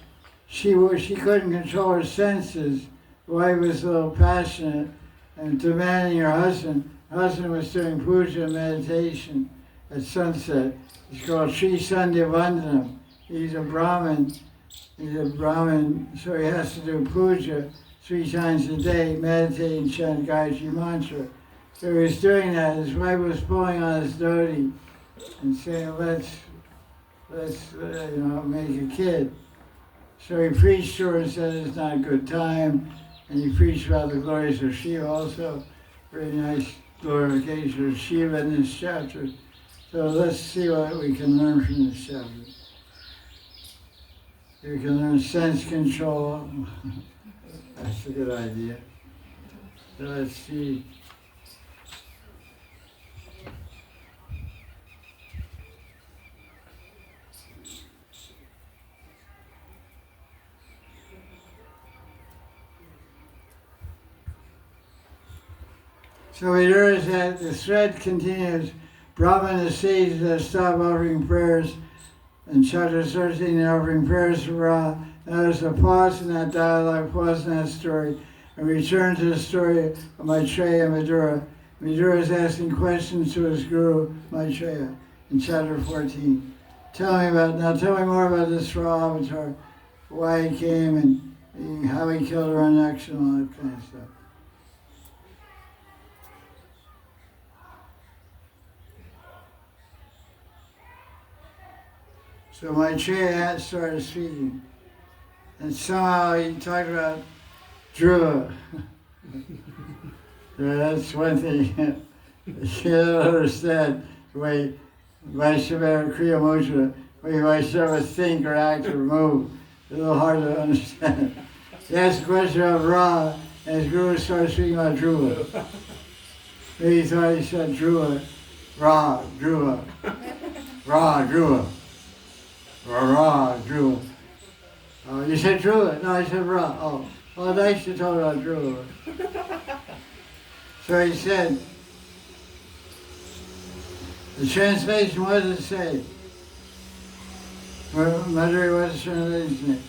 she couldn't control her senses. The wife was a little passionate and demanding her husband. Her husband was doing puja meditation at sunset. It's called Sri Sandhya Vandanam. He's a Brahmin, so he has to do puja 3 times a day, meditate and chant Gayatri mantra. So he was doing that. His wife was pulling on his dhoti and saying, let's make a kid. So he preached to her and said it's not a good time. And he preached about the glories of Shiva also. Very nice glorification of Shiva in this chapter. So let's see what we can learn from this chapter. We can learn sense control. That's a good idea. So let's see. So we notice that the thread continues. Brahman and sages have stopped offering prayers, and chapter 13 they're offering prayers to Ra. Now there's a pause in that dialogue, pause in that story, and return to the story of Maitreya and Vidura. Vidura is asking questions to his guru, Maitreya, in chapter 14. Tell me more about this Ra avatar, why he came and how he killed Ranaksh and all that kind of stuff. So Maitreya started speaking, and somehow he talked about Dhruva. That's one thing you don't understand the way Vaishnava and Kriya Mudra, the way Vaishnavas think or act or move. It's a little hard to understand. He asked a question about Ra, and his guru started speaking about Dhruva. Maybe he thought he said Dhruva, Ra, Dhruva, Ra, Dhruva. Ra, Dhruva. Oh, you said Dhruva? No, I said Ra. Oh, nice to talk about Dhruva. So he said, The translation, what does it say? Mother, what's the translation?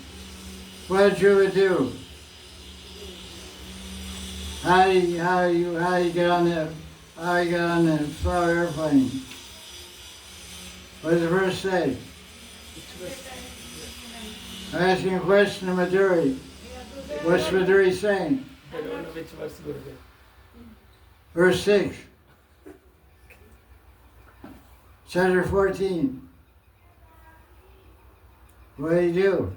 What did Dhruva do? How do you get on the flower airplane? What does the verse say? I'm asking a question to Madhuri. What's Madhuri saying? I don't know which verse, Gurudev. Verse 6. Chapter 14. What did he do?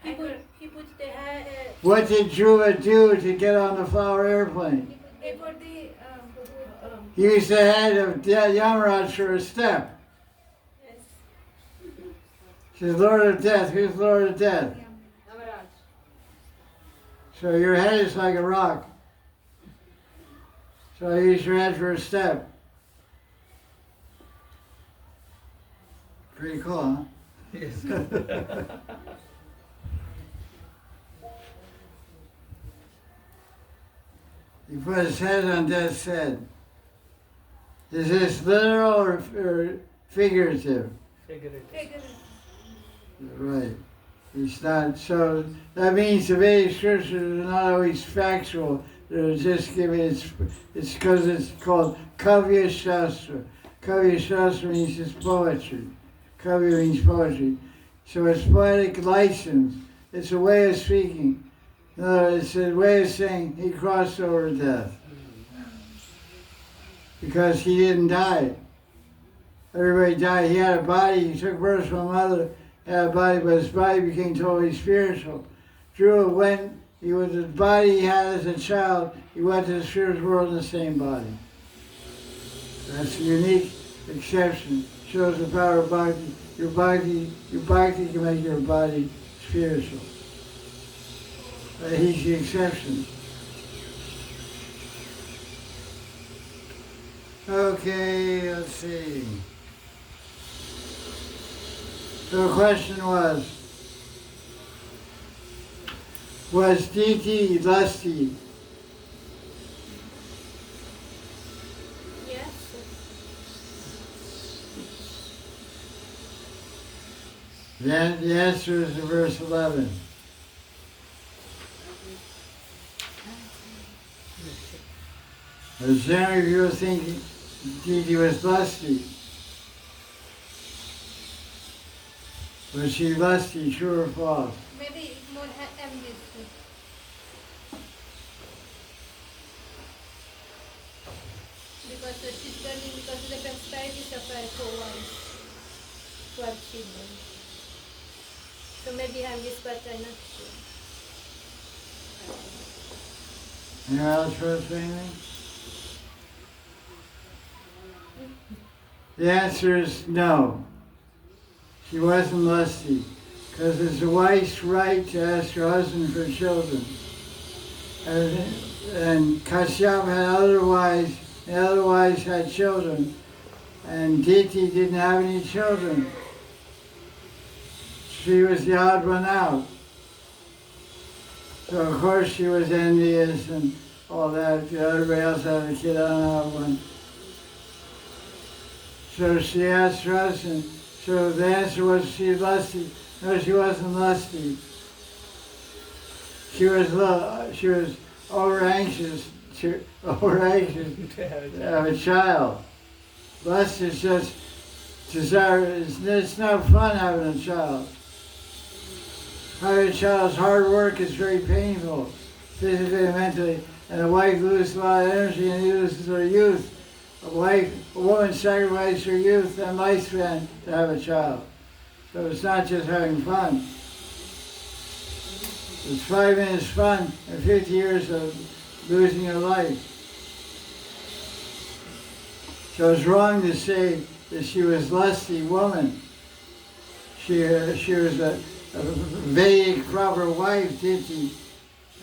He put the hair. What did Dhruva do to get on the flower airplane? He put the He used the head of Yamaraj for a step. Yes. He says, Lord of Death. Who's Lord of Death? Maharaj. So your head is like a rock. So I use your head for a step. Pretty cool, huh? Yes. He put his head on Death's head. Is this literal or figurative? Figurative. Right. It's not. So that means the Vedic scriptures are not always factual. They're just giving it's because it's called Kavya Shastra. Kavya Shastra means it's poetry. Kavya means poetry. So it's poetic license. It's a way of speaking. No, it's a way of saying he crossed over death. Because he didn't die. Everybody died. He had a body. He took birth from a mother. He had a body, but his body became totally spiritual. Dhruva went, he was the body he had as a child, he went to the spiritual world in the same body. That's a unique exception. Shows the power of bhakti. Your bhakti can make your body spiritual. He's the exception. Okay, let's see. So the question was Diti lusty? Yes. Then the answer is in verse 11. As many of you are thinking Diti was lusty. Was she lusty, true or false? Maybe more envious. Because she's turning because of the prosperity of her co-wives, 12 children. So maybe envious, but I'm not sure. Anyone else for us anything? The answer is no. She wasn't lusty, because it's a wife's right to ask her husband for children. And Kashyap had other wives, and other wives had children, and Diti didn't have any children. She was the odd one out. So of course she was envious and all that. Everybody else had a kid, I don't have one. So she asked her husband. So the answer was she was lusty. No, she wasn't lusty. She was over anxious to have a child. Lust is just desire. It's not fun having a child. Having a child is hard work. It's very painful, physically and mentally. And a wife loses a lot of energy and loses her youth. A woman sacrifices her youth and lifespan to have a child. So it's not just having fun. It's 5 minutes fun and 50 years of losing your life. So it's wrong to say that she was lusty woman. She was a Vedic proper wife, Diti,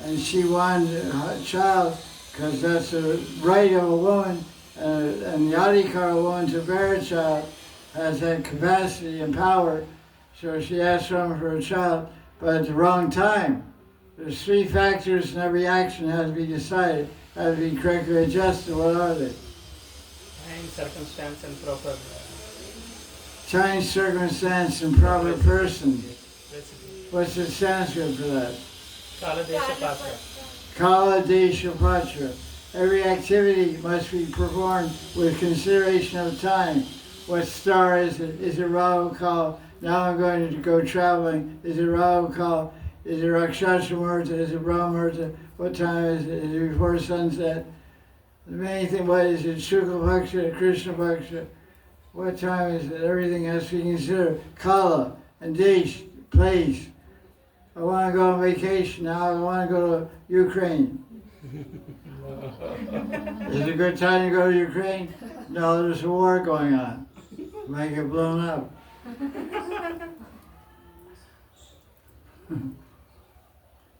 and she wanted a child because that's the right of a woman. And the Adhikar woman to bear a child has that capacity and power. So she asked someone for a child, but at the wrong time. There's 3 factors in every action has to be decided, has to be correctly adjusted. What are they? And time, circumstance, and proper Time, circumstance, and proper person. recipe. What's the Sanskrit for that? Kala Desha Patra. Kala Desha Patra. Every activity must be performed with consideration of time. What star is it? Is it Rahu Kal? Now I'm going to go traveling. Is it Rahu Kal? Is it Rakshasa Murta? Is it Brahma Murta? What time is it? Is it before sunset? The main thing, what is it? Shukla Bhaksha, Krishna Bhaksha? What time is it? Everything has to be considered. Kala and Desh, place. I want to go on vacation now. I want to go to Ukraine. Is it a good time to go to Ukraine? No, there's a war going on. Might get blown up.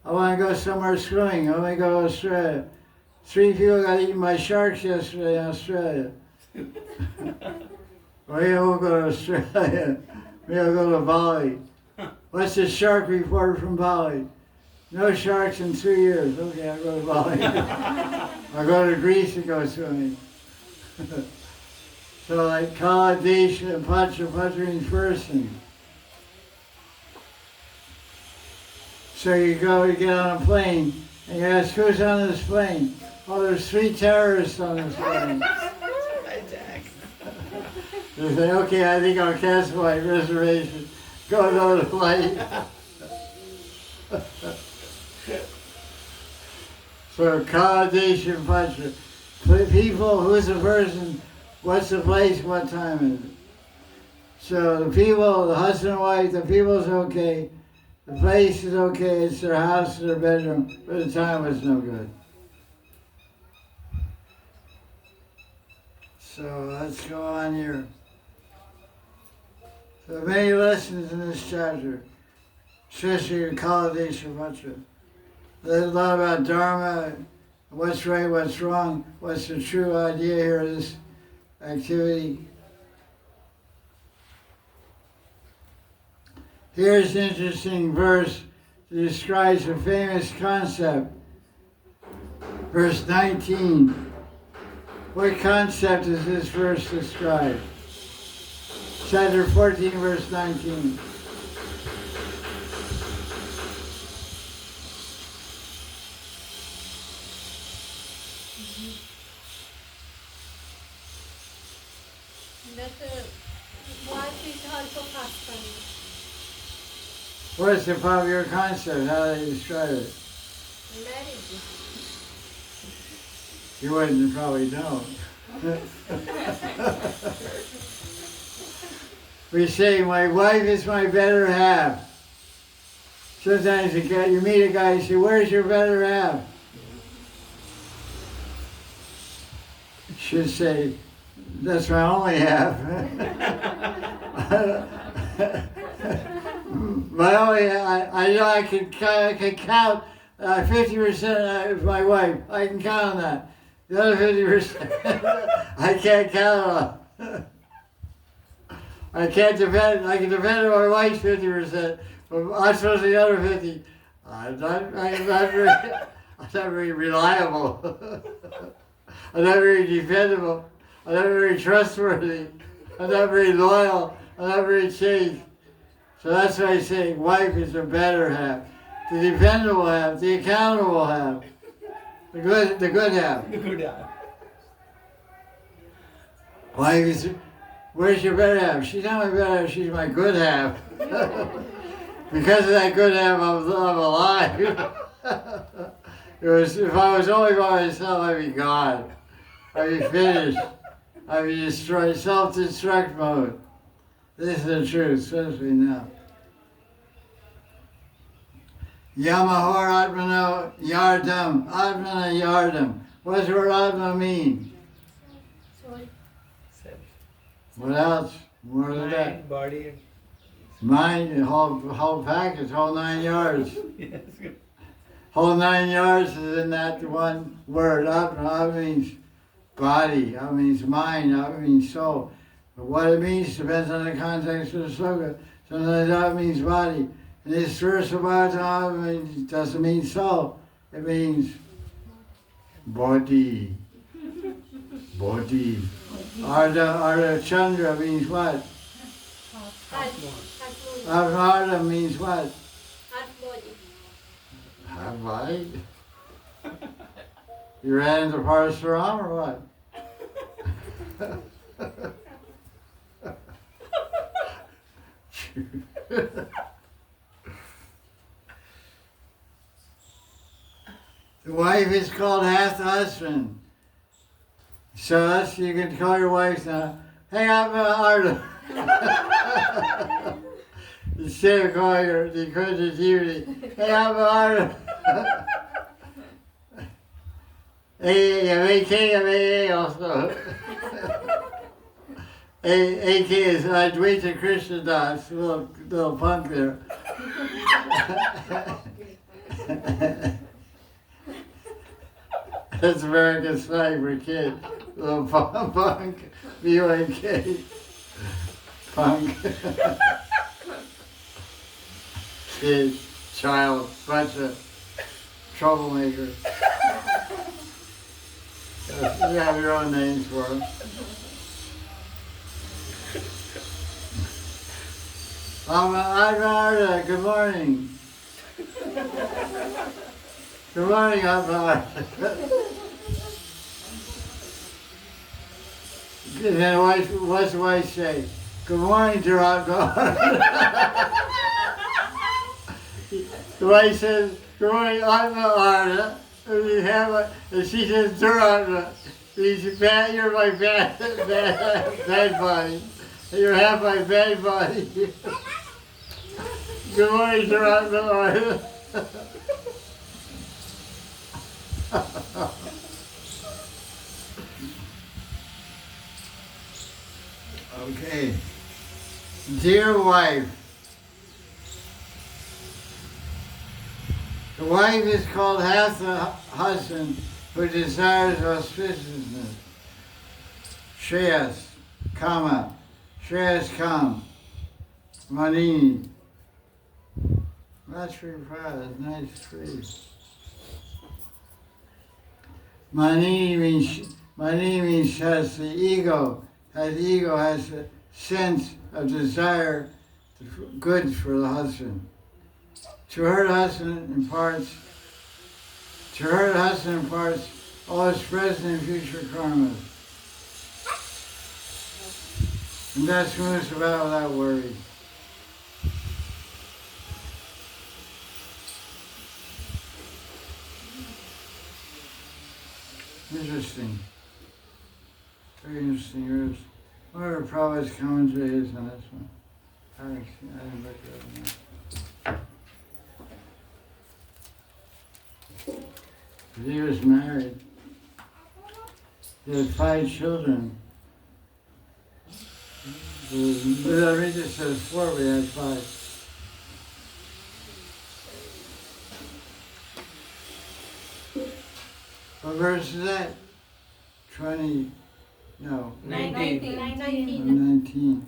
I want to go somewhere swimming. I want to go to Australia. 3 people got eaten by sharks yesterday in Australia. We will go to Australia. We'll go to Bali. What's the shark report from Bali? No sharks in 2 years. Okay, I'll go to Bali. I'll go to Greece and go swimming. So like Kala, Desha, and Patra, Patra means person. So you go, you get on a plane, and you ask, who's on this plane? Oh, there's 3 terrorists on this plane. You say, okay, I think I'll cancel my reservation. Go another flight. So, Kala, Desha, and Patra. People, who's the person, what's the place, what time is it? So the people, the husband and wife, the people's okay. The place is okay, it's their house, their bedroom, but the time was no good. So let's go on here. So many lessons in this chapter, especially in Kala, Desha, Patra. There's a lot about Dharma, what's right, what's wrong, what's the true idea here of this activity. Here's an interesting verse that describes a famous concept. Verse 19. What concept does this verse describe? Chapter 14, verse 19. That wife is also husband. What's the popular concept? How do they describe it? Marriage. You wouldn't probably know. We say, my wife is my better half. Sometimes you meet a guy and say, where's your better half? You should say, that's my only half. My only, I know I can count 50% of my wife. I can count on that. The other 50%, I can't count on. I can't depend. I can depend on my wife's 50%, but I'm supposed to be the other 50. I'm not very reliable. I'm not very dependable. I'm not very trustworthy. I'm not very loyal. I'm not very chaste. So that's why I say wife is the better half. The dependable half, the accountable half. The good half. The good half. Wife is, where's your better half? She's not my better half, she's my good half. Because of that good half, I'm alive. If I was only by myself, I'd be gone. I'd be finished. I'd be destroyed, self-destruct mode. This is the truth, especially now. Yamahor Atmano Yardam. Atmana Yardam. What does the word Atma mean? Sorry. Self. What else? More than that. Mind, body, and Mind, the whole package, whole 9 yards. yes, good. Whole 9 yards is in that one word. Atma. Atma means body. Atma means mind. Atma means soul. But what it means depends on the context of the sloka. Sometimes Atma means body. In this verse of Bhagavatam, it doesn't mean soul. It means body. Body. Arda Chandra means what? Heart moon. Arda means what? Heart body. Half body? You ran into Parasuram or what? The wife is called half the husband. So that's, you can call your wife now, hey, I'm Arda. Instead of calling her the Kundativity, hey, I'm Arda. AK also. AK is Advaita Krishna Das, little punk there. That's American slang for kid. Little punk. B-O-N-K. Punk. Kid, child, bunch of troublemakers. You have your own names for them. I'm Arda. Good morning. Good morning, Arda. And then what's the wife say? Good morning, Duranga. The wife says, good morning, Arda. And she says, Duranga. He's bad, you're my bad body. You're half my bad body. Good morning, Duranga. Okay. Dear wife, the wife is called half the husband who desires auspiciousness. Shreyas, Kama, Shreyas Kam, Mahanidhi. That's pretty proud, that's nice phrase. Mahanidhi means has the ego. Has a sense of desire good for the husband. To her husband imparts all his present and future karmas. And that's moves about without worry. Interesting. Very interesting. Yours. What are Prabhupada's commentaries on this one? I didn't look it up. He was married. He had 5 children. The Reader says 4, but he had 5. What verse is that? 20. No. 19. 19.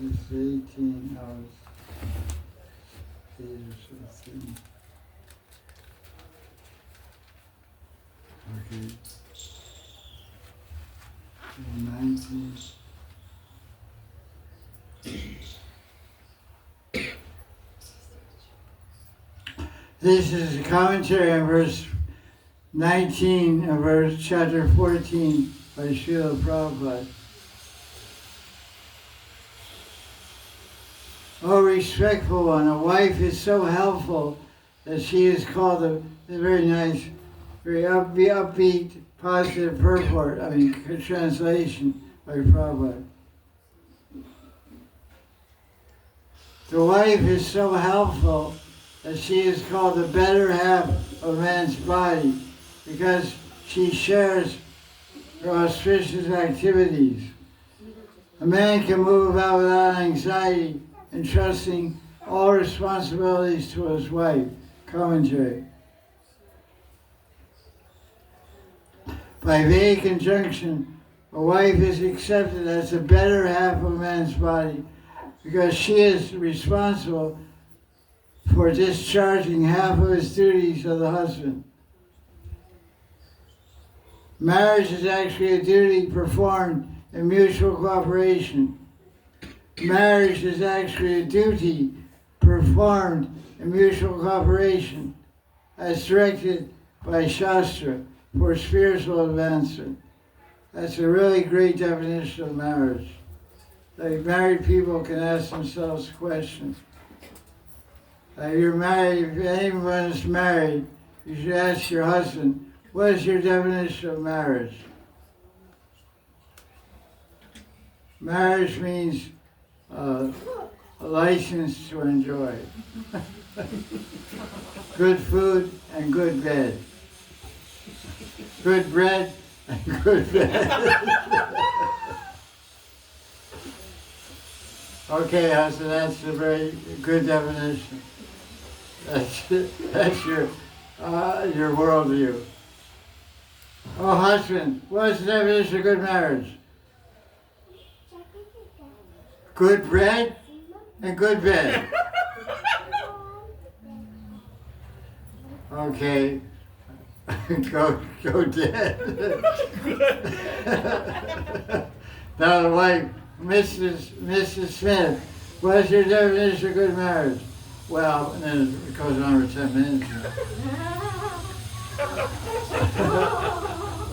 It's 18 hours. 8 or 16. Okay. 19. This is a commentary on verse 19 of verse chapter 14 by Srila Prabhupada. Oh, respectful one, a wife is so helpful that she is called a very nice, very upbeat, positive purport, translation by Prabhupada. The wife is so helpful that she is called the better half of man's body because she shares her auspicious activities. A man can move about without anxiety, entrusting all responsibilities to his wife. Commentary. By Vedic conjunction, a wife is accepted as the better half of man's body because she is responsible for discharging half of his duties of the husband. Marriage is actually a duty performed in mutual cooperation. Marriage is actually a duty performed in mutual cooperation as directed by Shastra for spiritual advancement. That's a really great definition of marriage. Like married people can ask themselves questions. If you're married, if anyone is married, you should ask your husband, what is your definition of marriage? Marriage means a license to enjoy. Good food and good bed. Good bread and good bed. Okay, husband, that's a very good definition. That's your worldview. Oh, husband, what's the definition of good marriage? Good bread and good bed. Okay, go dead. Now the wife, Mrs. Smith, what's your definition of good marriage? Well, and then it goes on for 10 minutes.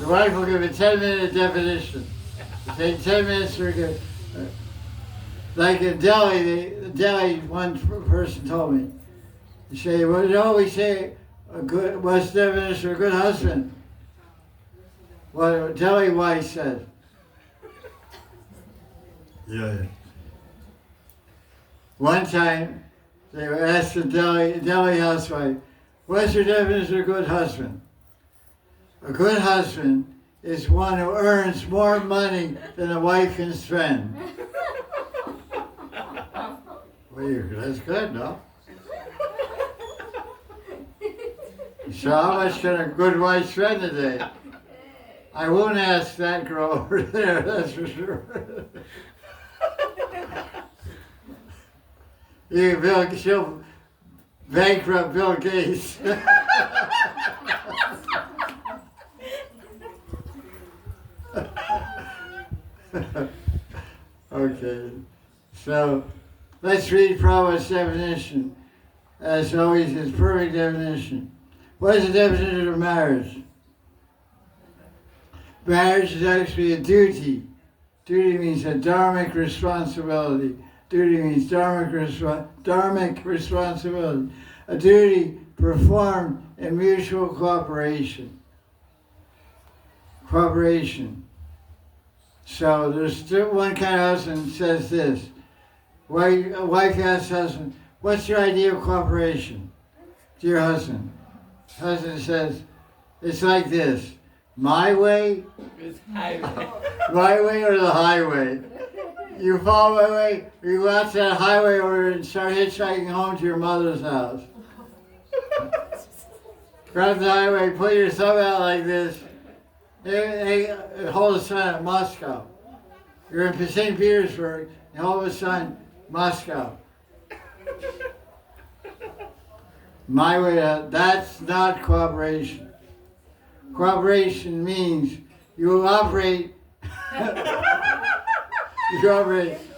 The wife will give a 10-minute definition. It'll take 10 minutes to give. Like in Delhi, one person told me, they say, well, you always say, what's the definition of a good husband? What Delhi wife said. Yeah. One time, they were asked the Delhi housewife, what's your definition of a good husband? A good husband is one who earns more money than a wife can spend. Well, that's good, no? So how much can a good wife spend a day? I won't ask that girl over there, that's for sure. She'll bankrupt Bill Gates. Okay, so let's read Prabhupada's definition. As always, his perfect definition. What is the definition of marriage? Marriage is actually a duty. Duty means a dharmic responsibility. Duty means dharmic responsibility. A duty performed in mutual cooperation. Cooperation. So there's one kind of husband says this. A wife asks husband, what's your idea of cooperation? Dear husband. Husband says, it's like this. My way? My way or the highway? You follow my way, or you go out to that highway over and start hitchhiking home to your mother's house. Grab the highway, put your thumb out like this. Hey, hold a sign at Moscow. You're in St. Petersburg, and hold a sign, Moscow. My way out, that's not cooperation. Cooperation means you operate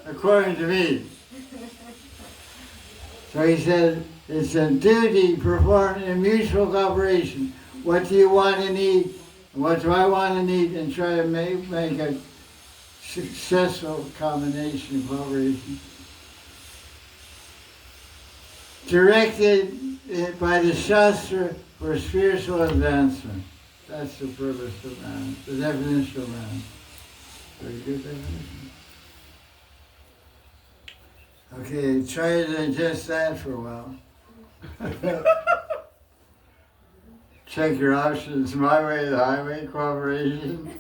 according to me. So he said, it's a duty performed in mutual cooperation. What do you want to need? What do I want to need? And try to make a successful combination of cooperation. Directed by the Shastra for spiritual advancement. That's the purpose of man, the definition of man. Very good definition. Okay, try to digest that for a while. Check your options, my way, the highway, cooperation.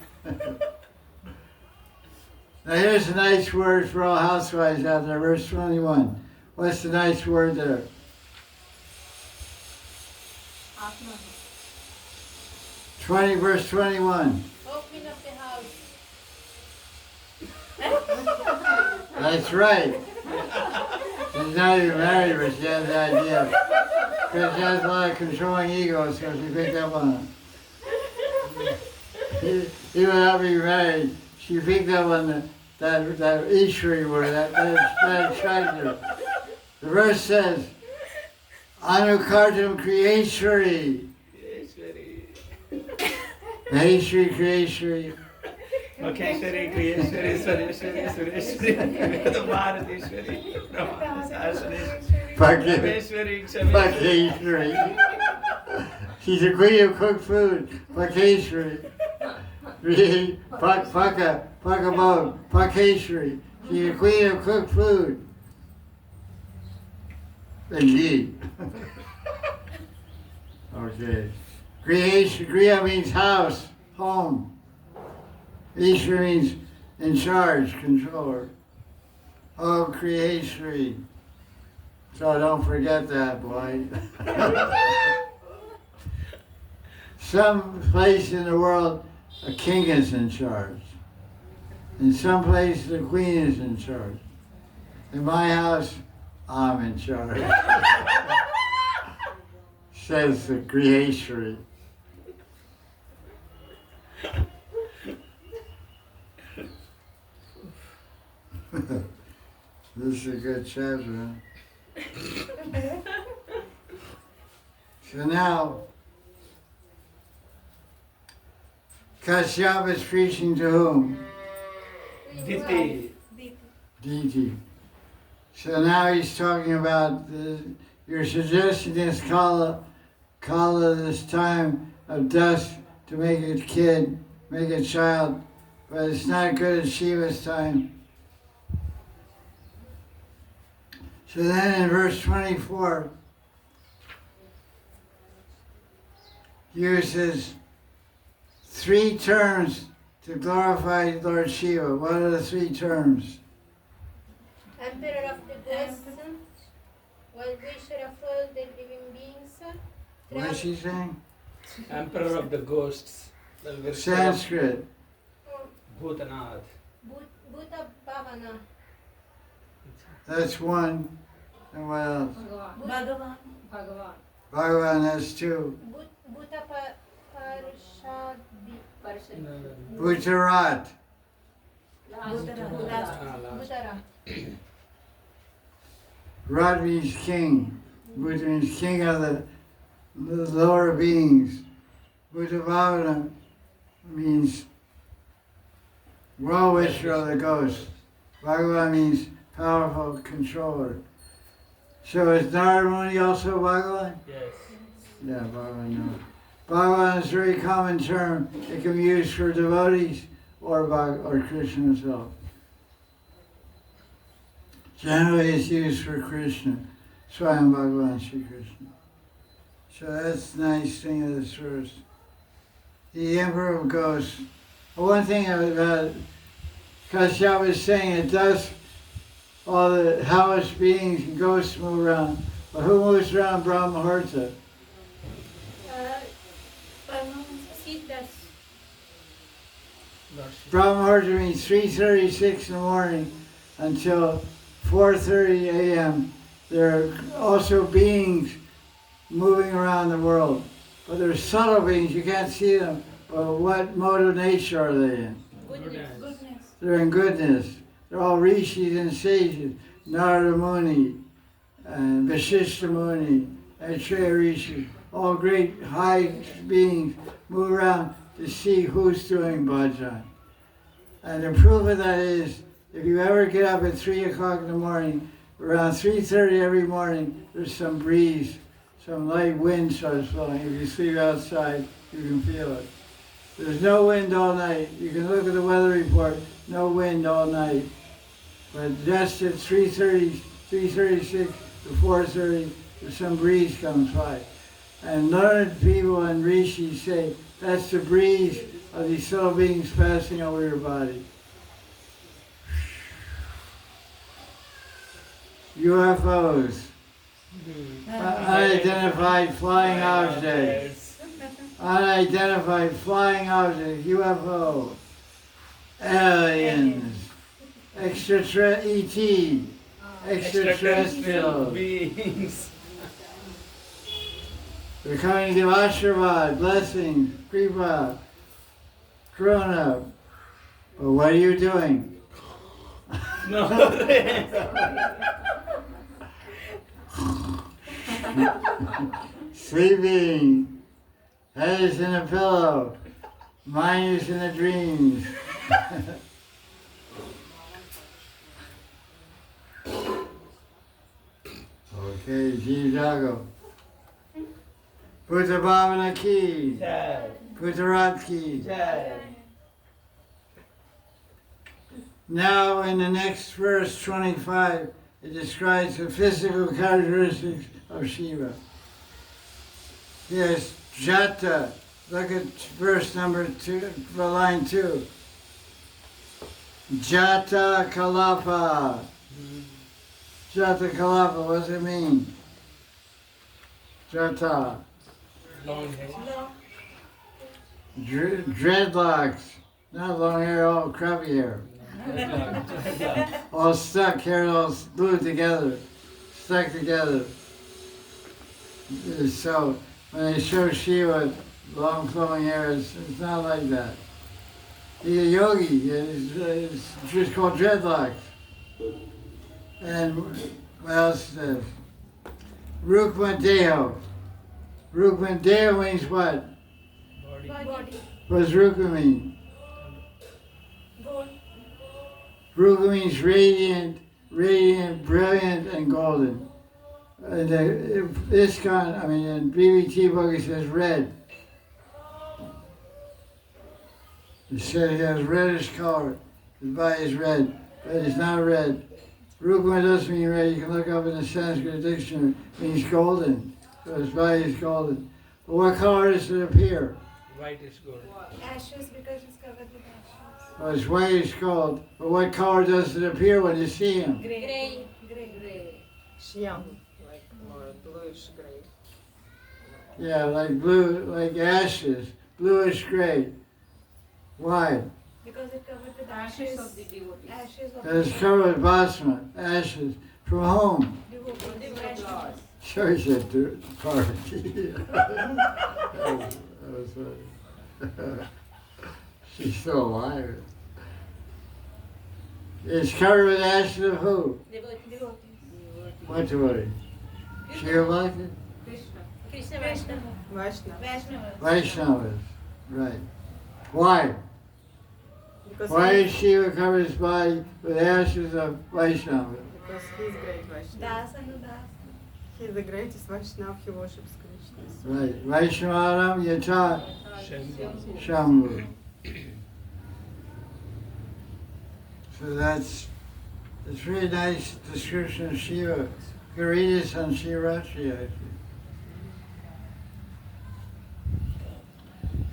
Now here's a nice word for all housewives out there, verse 21. What's the nice word there? Verse 21. Open up the house. That's right. She's not even married, but she has the idea. Because she has a lot of controlling ego, so she picked up on it. Even without being married, she picked up on that Ishri word, that attractor. The verse says, Anukartam Kriyeshwari. Maheshwari Kriyeshwari. Makeshwari, Kriyeshwari, Swareshwari, Sureshwari, Mahanidhi, Brahmasashwari, Parmeshwari, Pakeshwari. She's the queen of cooked food. Pakeshwari. Pakabog. Pakeshwari. She's the queen of cooked food. Indeed. Okay. Kriya means house, home. Ishra means in charge, controller. Oh, Kriyeshwari. So don't forget that, boy. Some place in the world, a king is in charge. In some place, the queen is in charge. In my house, I'm in charge. Says the Kriyeshwari. This is a good chapter. Huh? So now, Kashyap is preaching to whom? Diti. Diti. So now he's talking about you're suggesting this kala, this time of dusk to make a kid, make a child, but it's not good at Shiva's time. So then in verse 24, he uses 3 terms to glorify Lord Shiva. What are the 3 terms? Emperor of the gods, well-wisher of all the living beings, What is she saying? Emperor of the ghosts. Sanskrit. Bhutanath. Bhuta Bhavana, That's 1. And what else? Bhagavan. Bhagavan, that's 2. Bhuta Parshadi, Bhutarat. Bhutara, Rat means king. Bhuta means king of the lower beings. Bhutavavana means well-wisher of the ghosts. Bhagavan means powerful controller. So is Narada Muni also Bhagavan? Yes. Yeah, Bhagavan, no. Bhagavan is a very common term. It can be used for devotees or Krishna himself. Generally it's used for Krishna. Swayam Bhagavan Shri Krishna. So that's the nice thing of this verse. The Emperor of Ghosts. One thing about Kashyap was saying, it does all the hellish beings and ghosts move around. But who moves around Brahma-Muhurta? Siddhas, Brahma-Muhurta means 3:36 in the morning until 4:30 a.m. There are also beings moving around the world. But they're subtle beings, you can't see them. But what mode of nature are they in? goodness. They're in goodness. They're all rishis and sages. Narada Muni, and Vashishta Muni, Maitreya Rishi. All great high beings move around to see who's doing bhajan. And the proof of that is, if you ever get up at 3 o'clock in the morning, around 3:30 every morning, there's some breeze, some light wind starts blowing. If you sleep outside, you can feel it. There's no wind all night. You can look at the weather report, no wind all night. But just at 3:30, 3:36 to 4:30, there's some breeze comes by. And learned people and rishis say, that's the breeze of these subtle beings passing over your body. UFOs. Unidentified flying objects. Unidentified flying objects. UFO. Aliens. ET. Extraterrestrials. Beings. They're coming to give Ashirvad, blessings, Kripa, Karuna. Well, what are you doing? No. Sleeping. Head is in a pillow. Mind is in the dreams. Okay, Jeev Jago. Buddha Bhavana ki. Jai. Gujarat ki. Jai. Now in the next verse 25, it describes the physical characteristics of Shiva. Yes, Jata. Look at verse number 2, line 2. Jata Kalapa. Jata Kalapa, what does it mean? Jata. Long hair. Dreadlocks. Not long hair, all crappy hair. All stuck, hair all glued together. Stuck together. So, when they show Shiva long flowing hair, it's not like that. He's a yogi, it's just called dreadlocks. And what else says? Rukma Deho. Rukma Deho means what? Body. Body. What does Rukma mean? Gold. Rukma means radiant, brilliant, and golden. And ISKCON, in BBT book it says red. It said he has reddish color. His body is red, but it's not red. Rukma doesn't mean red. You can look up in the Sanskrit dictionary. It means golden. So his body is golden. But what color does it appear? White is good. Ashes because it's covered with ashes. Well, it's whitish gold. But what color does it appear when you see him? Gray. Gray. Shyam, like more bluish gray. Yeah, like blue, like ashes, bluish gray. Why? Because it covered with Ashes ashes. of the devotees. Ashes of It's covered with basma, ashes. From whom? devotees. Ashes of Lord. Sure, he said Parvati. That was funny. She's still alive. It's covered with ashes of who? Devotee. What devotee? Shiva Bhakti? Krishna. Krishna Vaishnava. Vaishnava. Vaishnavas. Vaishnavas. Right. Why? Because Why he- is Shiva covered his body with ashes of Vaishnava? Because he's great Vaishnava. Das and Das. He's the greatest Vaishnava, he worships Krishna. So Right. Vaishnavam Yata Shambhu. Shambhu. So that's it's really nice description of Shiva. You can read this on Shivaratri actually.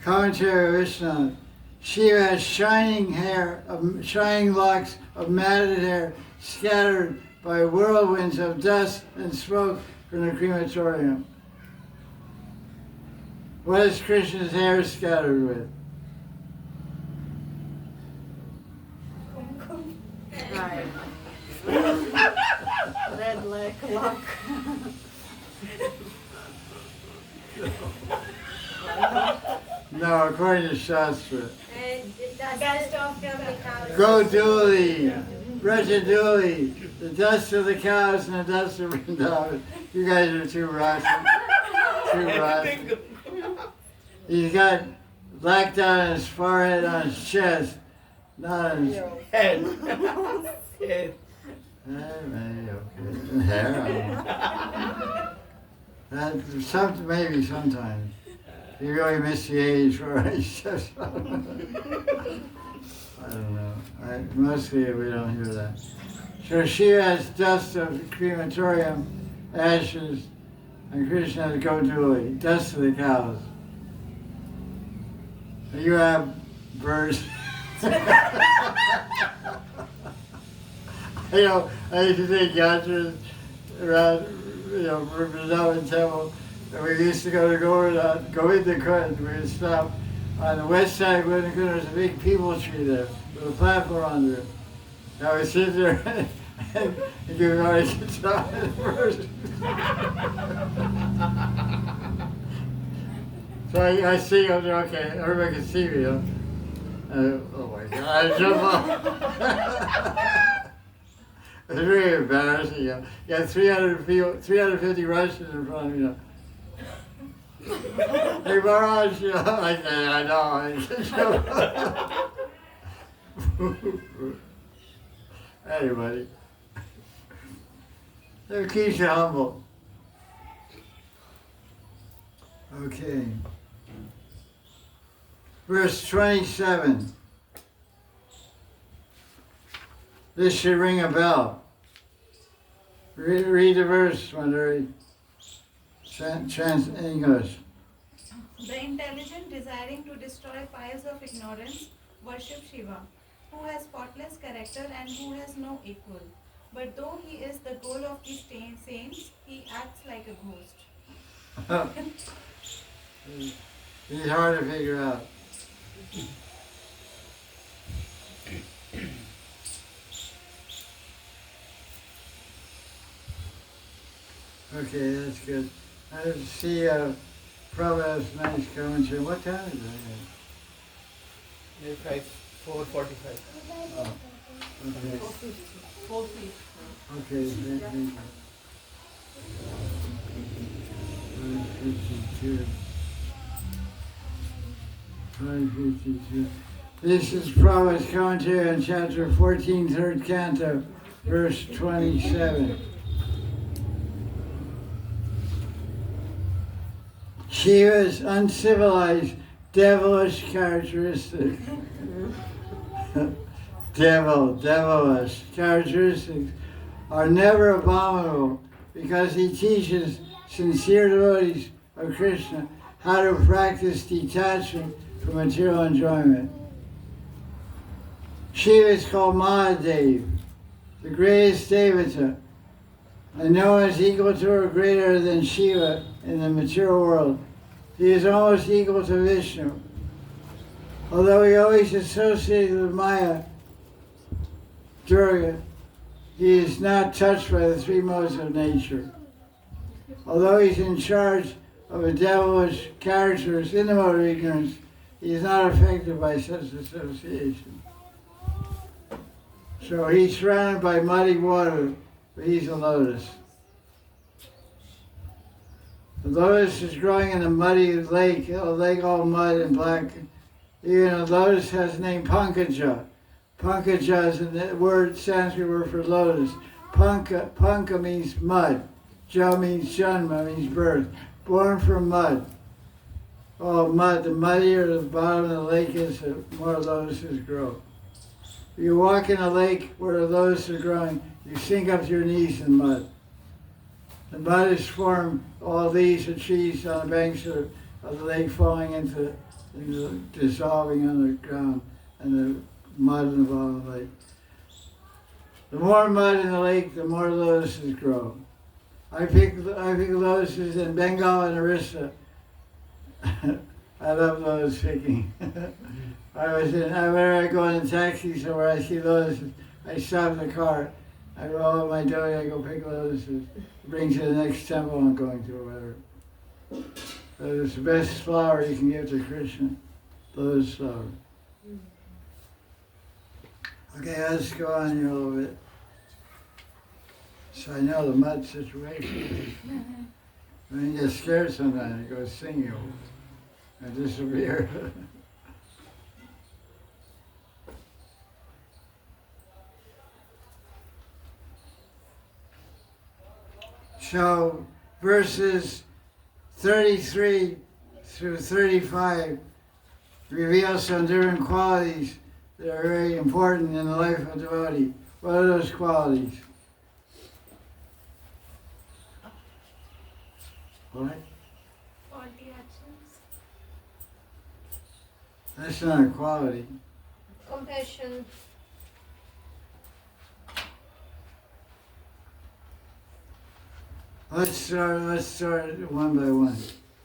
Commentary of Vishnu. Shiva has shining locks of matted hair scattered by whirlwinds of dust and smoke from the crematorium. What is Krishna's hair scattered with? right. Red like luck. No, according to Shastra. And dust of the cows. Goduli, Rajaduli, the dust of the cows and the dust of Vrindavan. You guys are too rotten. Too rotten. He's got black dot on his forehead, on his chest, not on his Head. Head. okay. Hair. Maybe sometimes. You really miss the age where he's just. I don't know. Mostly we don't hear that. So she has dust of the crematorium, ashes, and Krishna has Goduli, dust of the cows. And you have birds. I used to take yatras around, Vrindavan Temple. And we used to go to Govinda Kund. We would stop on the west side of Govinda Kund. There's a big people tree there with a platform under it. And I would sit there and give everybody guitar at first. So I see, okay, everybody can see me, huh? Oh my God, I jump off. It's really embarrassing. You got 350 Russians in front of you. Hey, Maharaj, I say, I know. Anybody. It keeps you humble. Okay. Verse 27. This should ring a bell. Read the verse, Madhuri. Chant English. The intelligent, desiring to destroy piles of ignorance, worship Shiva, who has spotless character and who has no equal. But though he is the goal of the saints, he acts like a ghost. It's hard to figure out. Okay, that's good. I see Prabhupada's nice commentary. What time is it? 4:45. Oh, okay. 4:50. Okay, thank you. 5:52. 5:52. This is Prabhupada's commentary on chapter 14, third canto, verse 27. Shiva's uncivilized, devilish characteristics. Devilish characteristics are never abominable because he teaches sincere devotees of Krishna how to practice detachment from material enjoyment. Shiva is called Mahanidhi, the greatest devata, and no one is equal to or greater than Shiva in the material world. He is almost equal to Vishnu. Although he always associated with Maya, Durga, he is not touched by the three modes of nature. Although he's in charge of a devilish characters in the mode of ignorance, he is not affected by such association. So he's surrounded by muddy water, but he's a lotus. The lotus is growing in a muddy lake, a lake all mud and black. Even a lotus has the name Pankaja. Pankaja is the word, Sanskrit word for lotus. Panka means mud. Ja means Janma, means birth. Born from mud. Oh, mud. The muddier the bottom of the lake is, the more lotuses grow. If you walk in a lake where the lotuses are growing, you sink up to your knees in mud. The mud is formed, all leaves and trees on the banks of the lake falling into dissolving on the ground, and the mud in the bottom of the lake. The more mud in the lake, the more lotuses grow. I pick lotuses in Bengal and Orissa. I love lotus picking. Whenever I go in a taxi somewhere, I see lotuses, I stop the car, I roll up my dough, I go pick lotuses. It brings you to the next temple I'm going to, or whatever. So it's the best flower you can give to Krishna, lotus flower. Okay, let's go on here a little bit. So I know the mud situation. When you get scared sometimes, you go singing and disappear. So verses 33 through 35 reveal some different qualities that are very important in the life of a devotee. What are those qualities? What? Faulty actions. That's not a quality. Compassion. Let's start one by one.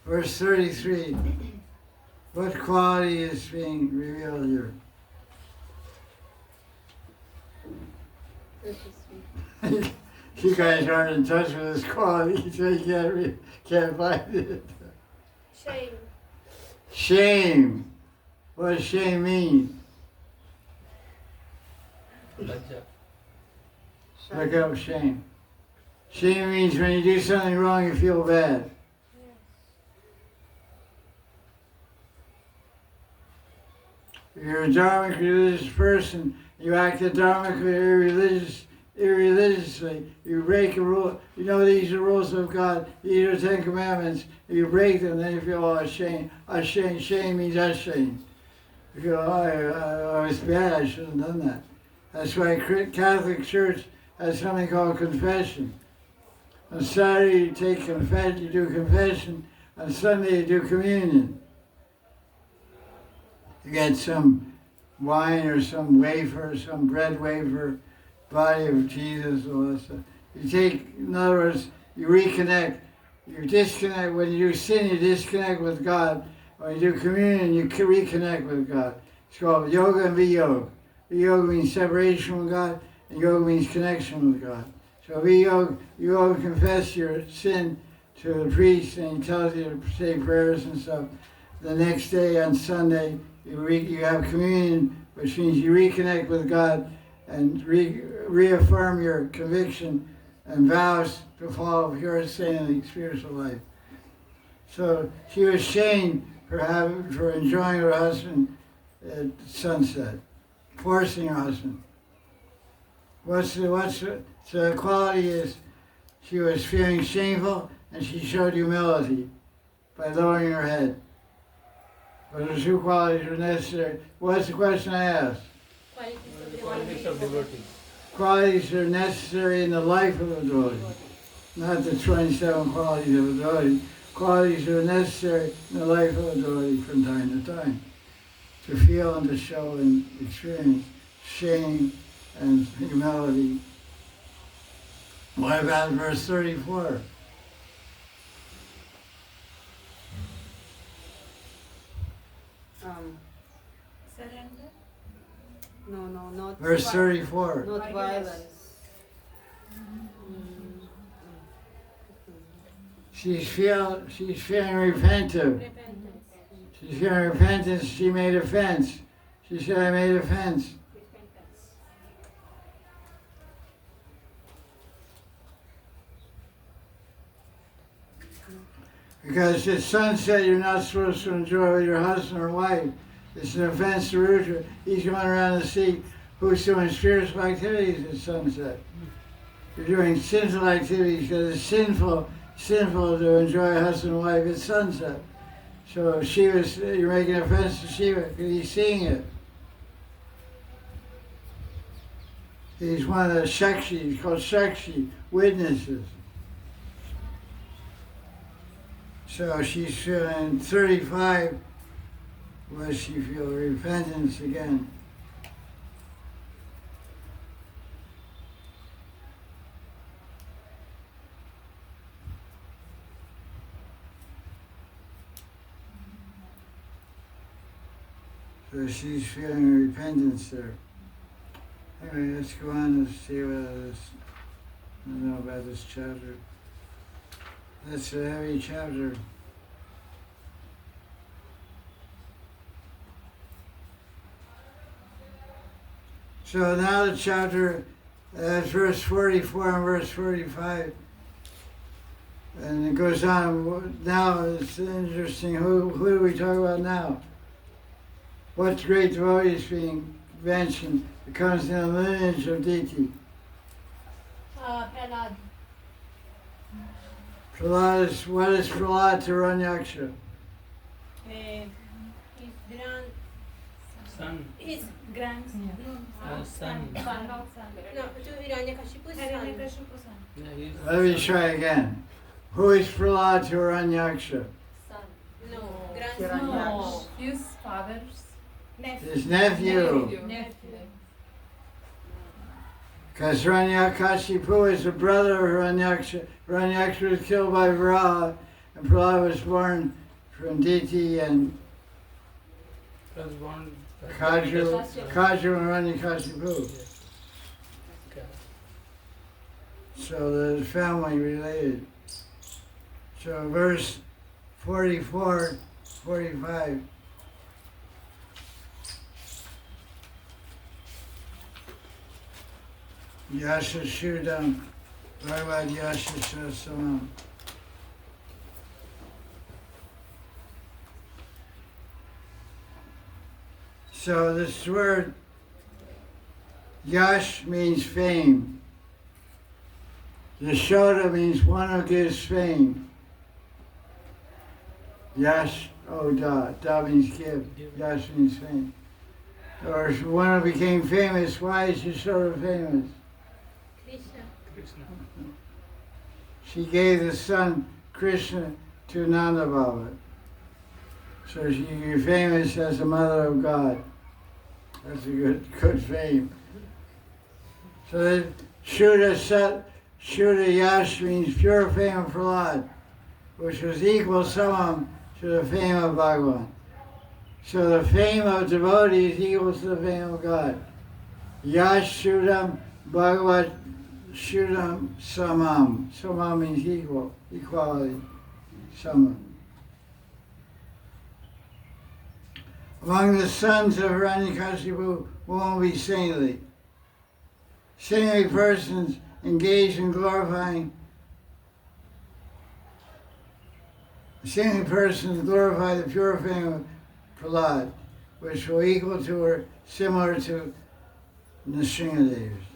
Verse 33. What quality is being revealed here? You guys aren't in touch with this quality, so you can't find it. Shame. Shame. What does shame mean? Lajja. Look up shame. Shame means when you do something wrong, you feel bad. If you're a dharmic religious person, you act dharmically irreligiously. You break a rule. You know these are rules of God. These are the 10 Commandments. You break them, then you feel ashamed. Ashamed. Shame means ashamed. You feel, I was bad. I shouldn't have done that. That's why Catholic Church has something called confession. On Saturday you take confession. You do confession. On Sunday you do communion. You get some wine or some wafer, some bread wafer, body of Jesus, all that stuff. You take, in other words, you reconnect. You disconnect. When you do sin, you disconnect with God. When you do communion, you reconnect with God. It's called yoga and viyoga. Viyoga means separation from God, and yoga means connection with God. So viyoga, you all confess your sin to the priest, and he tells you to say prayers and stuff. The next day on Sunday, you have communion, which means you reconnect with God and reaffirm your conviction and vows to follow pure saintly spiritual life. So she was shamed for enjoying her husband at sunset, forcing her husband. So the quality is she was feeling shameful and she showed humility by lowering her head. But the two qualities are necessary. What's the question I asked? Qualities of devotee. Qualities are necessary in the life of a devotee, not the 27 qualities of a devotee. Qualities are necessary in the life of a devotee from time to time to feel and to show and experience shame and humility. What about verse 34? Surrender. No, not Verse vi- 34. Not violence. She's feeling repentant. She's feeling repentance. She made offense. She said, I made offense. Because at sunset, you're not supposed to enjoy with your husband or wife. It's an offense to Rudra. He's going around to see who's doing spiritual activities at sunset. You're doing sinful activities because it's sinful to enjoy a husband and wife at sunset. So you're making an offense to Shiva because he's seeing it. He's one of the Shakshi, he's called Shakshi, witnesses. So she's feeling 35, where she feel repentance again. So she's feeling repentance there. Anyway, let's go on and see what I know about this chapter. That's a heavy chapter. So now the chapter, verse 44 and verse 45. And it goes on. Now it's interesting. Who do we talk about now? What great devotee is being mentioned? It comes in the lineage of Diti. Prahlad. Prahlad what is Prahlad to Ranyaksha? His grand. Son. His Grandson. Son. No, to Hiranyakashipu's son. Hiranyakashipu's son. Yeah, he's Let me try again. Who is Prahlad to Ranyaksha? No, grandson. Hiranyaksha. His father's Nephew. His nephew. nephew. Because Hiranyakashipu is the brother of Hiranyaksha. Hiranyaksha was killed by Viraha, and Prahlad was born from Diti and was born. Kaju and Hiranyakashipu. Yes. Okay. So the family related. So verse 44, 45. Yasha Shudam Bhagavad Yasha Sasamam. So this word Yash means fame. Yashoda means one who gives fame. Yash, oh da. Da means give. Yash means fame. Or one who became famous. Why is Yashoda famous? Krishna. Krishna. She gave the son Krishna to Nanda Baba. So she's famous as the mother of God. That's a good fame. So that Shuddha Yash means pure fame of Prahlad, which was equal summum to the fame of Bhagavan. So the fame of devotees equals to the fame of God. Yash Shuddham Bhagavat Shuddham Samam. Samam means equal, equality, summum. Among the sons of Hiranyakashipu won't be saintly. Saintly persons engaged in glorifying. Saintly persons glorify the pure fame of Prahlad, which will equal to or similar to Nrsimhadeva's.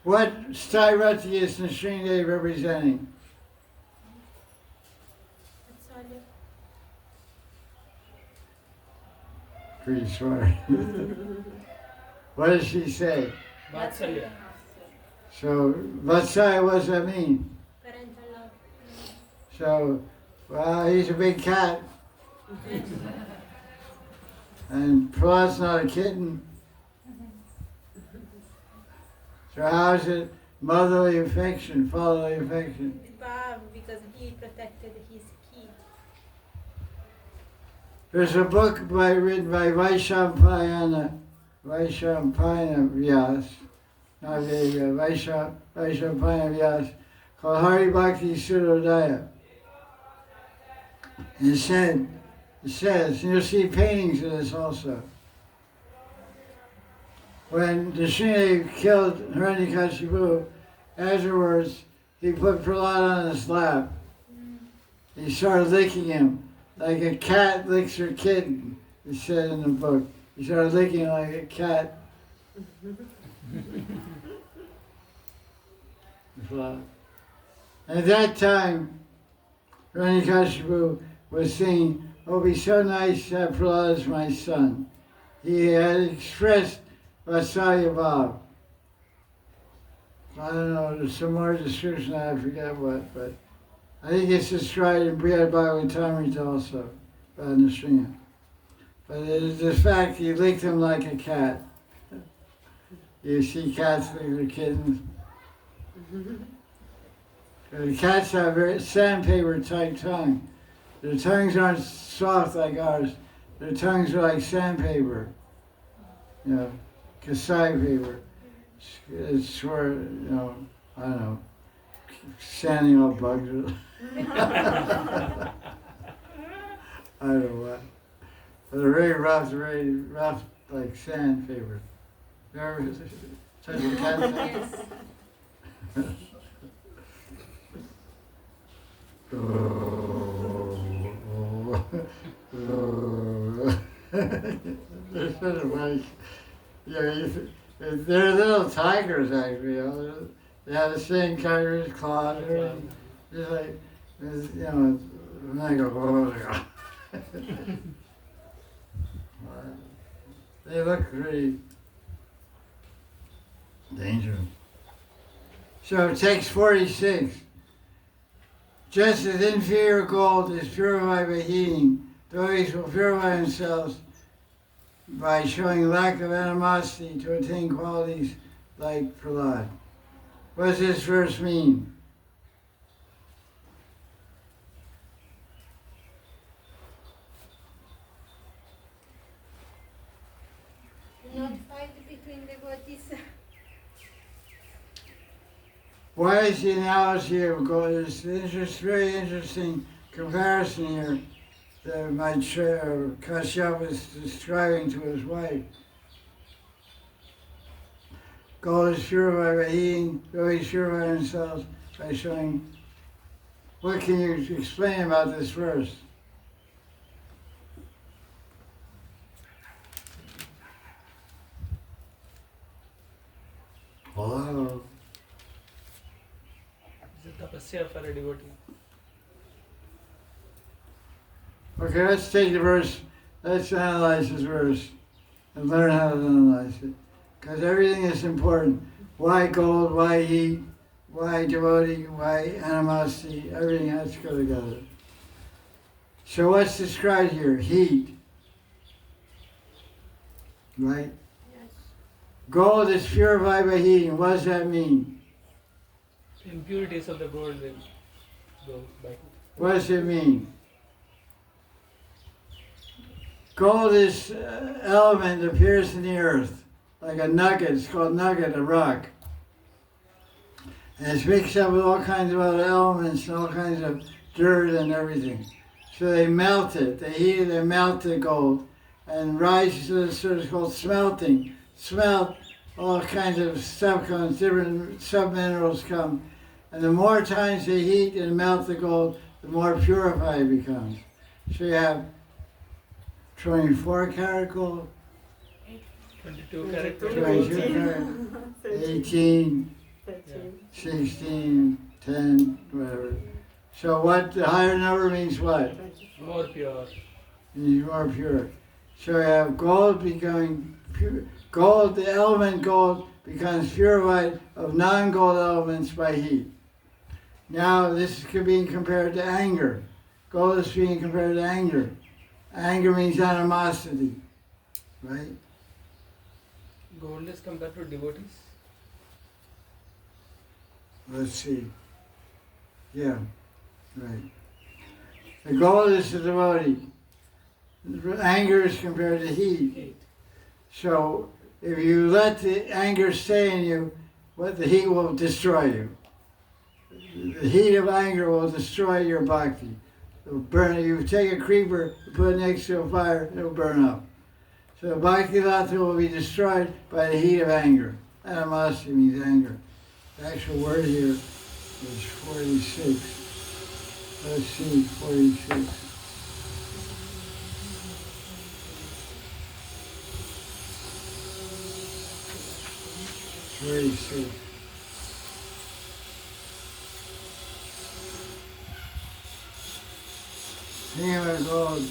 What Stairati is Nrsimhadev representing? Vatsalya. Pretty smart. What does she say? Vatsalya. So, Vatsaya, what does that mean? Parental love. So, well, he's a big cat. And Prahlad's not a kitten. So how is it motherly affection, fatherly affection? Bhav, because he protected his kid. There's a book written by Vaishampayana Vyas, not Veda, Vaishampayana Vyas, called Hari Bhakti Sudodaya. It says, and you'll see paintings of this also. When Nrsimhadev killed Hiranyakashipu, afterwards he put Prahlad on his lap. He started licking him like a cat licks her kitten, it said in the book. He started licking him like a cat. Prahlad. At that time, Hiranyakashipu was saying, "Oh, it'd be so nice to have Prahlad as my son." He had expressed Vatsalya Bhav. I don't know, there's some more description, I forget what, but I think it's described in Brihad Bhagavatamrita also, by Nrsimha. But it is the fact he licked him like a cat. You see cats lick their kittens. The cats have very sandpaper type tongue. Their tongues aren't soft like ours. Their tongues are like sandpaper. You know, kasai paper. It's for, you know, I don't know, sanding off bugs. I don't know what. But they're very rough like sandpaper. You ever touch a cat? Yes. They're sort of like, they're little tigers actually. You know? They have the same kind of claws. Just like, you know, and they go. They look pretty dangerous. So text 46. Just as inferior gold is purified by heating, those will purify themselves by showing lack of animosity to attain qualities like Prahlad. What does this verse mean? Not fight between devotees. Why is the analogy of gold? There's very interesting comparison here that Kashyap was describing to his wife. Gold is purified by heating, Yogis purify themselves by showing. What can you explain about this verse? Hello? It's a tapasya for a devotee. Okay, let's take the verse, let's analyze this verse and learn how to analyze it. Because everything is important. Why gold, why heat, why devotee, why animosity, everything has to go together. So what's described here? Heat. Right? Yes. Gold is purified by heating. What does that mean? Impurities of the gold will go by. What does it mean? Gold is element that appears in the earth, like a nugget. It's called nugget, a rock. And it's mixed up with all kinds of other elements and all kinds of dirt and everything. So they melt it. They heat it, they melt the gold and rises to the surface called smelting. Smelt, all kinds of stuff comes, different sub-minerals come. And the more times they heat and melt the gold, the more purified it becomes. So you have 24 karat gold, 22 karat, 22 karat, 18, 13. 16, 10, whatever. So what, the higher number means what? more pure. Means more pure. So you have gold becoming pure. Gold, the element gold, becomes purified of non-gold elements by heat. Now this is being compared to anger. Gold is being compared to anger. Anger means animosity, right? Gold is compared to devotees. Let's see. Yeah, right. The gold is the devotee. Anger is compared to heat. Heat. So if you let the anger stay in you, what the heat will destroy you. The heat of anger will destroy your bhakti. It'll burn it. You take a creeper, you put it next to a fire, it'll burn up. So bhakti lata will be destroyed by the heat of anger. Animosity means anger. The actual word here is 46. Let's see, 46. Very safe. Hema gold,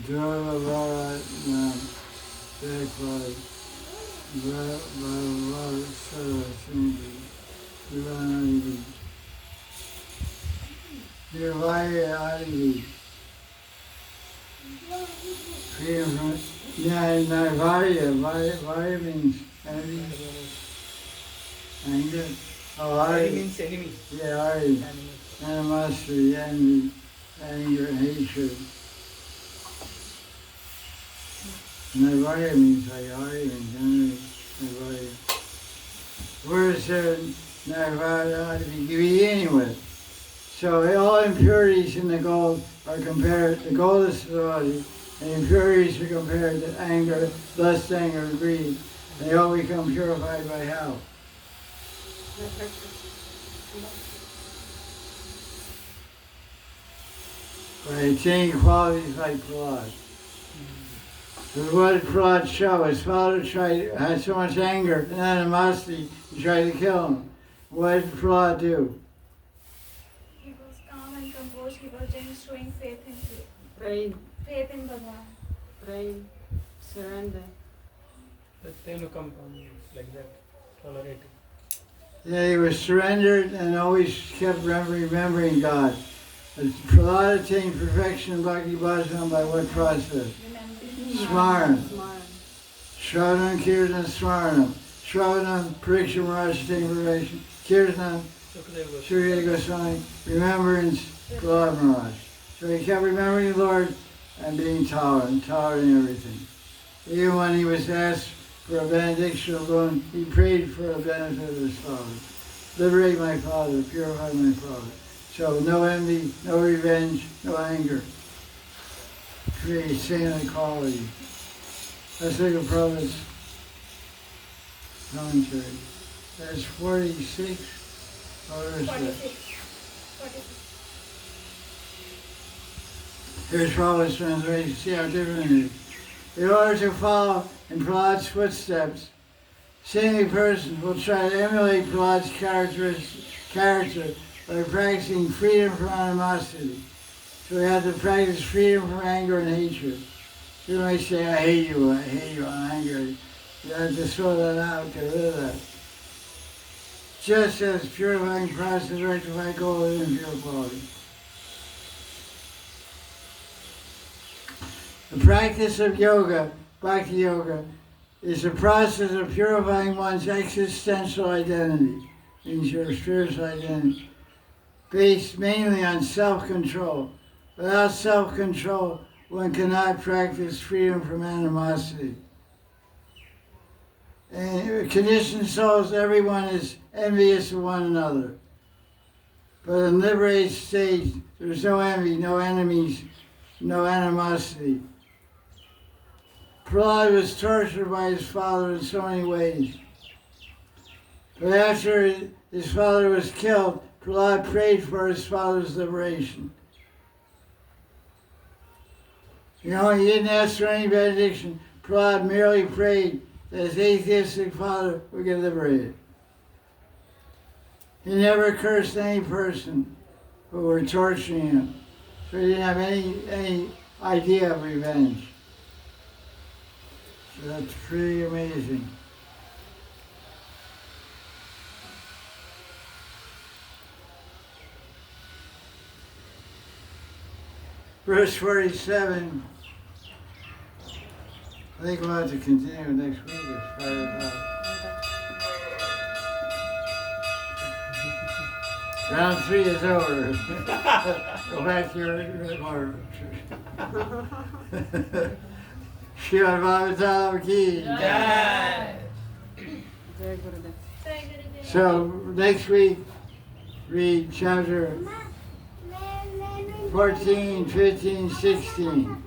Dharma Bharat, Dekvad, Bharat Sara Sindhi, Mahanidhi, Nirvaya Adivī. Freedom from Nirvaya, Vaya means envy, anger. Oh, Ari Ari, means enemy. yeah, Ari, animosity, envy, anger, hatred. Nirvaya means like Ari means envy, Nirvaya. Where is there Nirvaya to be beginning with? So all impurities in the gold are compared, the gold is the body, and impurities are compared to anger, lust, anger, greed. They all become purified by how? By attaining qualities like Prahlad. So what did Prahlad show? His father had so much anger and animosity, he tried to kill him. What did Prahlad do? He was calm and composed. He was just showing faith in Praying, faith in Bhagavan. praying, surrender. But then you come from like that, tolerating. Yeah, he was surrendered and always kept remembering God. As Prahlad attained perfection in Bhakti Bhajan by what process? Smaran. Shravanam, Kirtan, Smaranam. Shravanam, Pariksha Maharaj attained perfection. Kirtan, Surya Goswami, remembrance, Prahlad Maharaj. So he kept remembering the Lord and being tolerant everything. Even when he was asked for a benediction alone, he prayed for the benefit of his father. Liberate my father, purify my father. So no envy, no revenge, no anger. create sane equality. Let's look at Prabhupada's commentary. That's 46. Or is it? 46. Here's Prabhupada's translation. See how different it is. In order to follow in Prahlad's footsteps, saintly persons will try to emulate Prahlad's character by practicing freedom from animosity. So we have to practice freedom from anger and hatred. You might say, I hate you, I'm angry. You have to throw that out, get rid of that. Just as purifying process rectify goal of impure quality. The practice of yoga, bhakti yoga, is a process of purifying one's existential identity, means your spiritual identity, based mainly on self-control. Without self-control, one cannot practice freedom from animosity. And conditioned souls, everyone is envious of one another. But in liberated states, there's no envy, no enemies, no animosity. Prahlad was tortured by his father in so many ways. But after his father was killed, Prahlad prayed for his father's liberation. You know, he didn't ask for any benediction. Prahlad merely prayed that his atheistic father would get liberated. He never cursed any person who were torturing him. So he didn't have any idea of revenge. So that's pretty amazing. Verse 47. I think we'll have to continue next week. It's 5 o'clock. Round 3 is over. Go back to your more. Srimad Bhagavatam ki. Jai Gurudev. So next week, read chapter 14, 15, 16.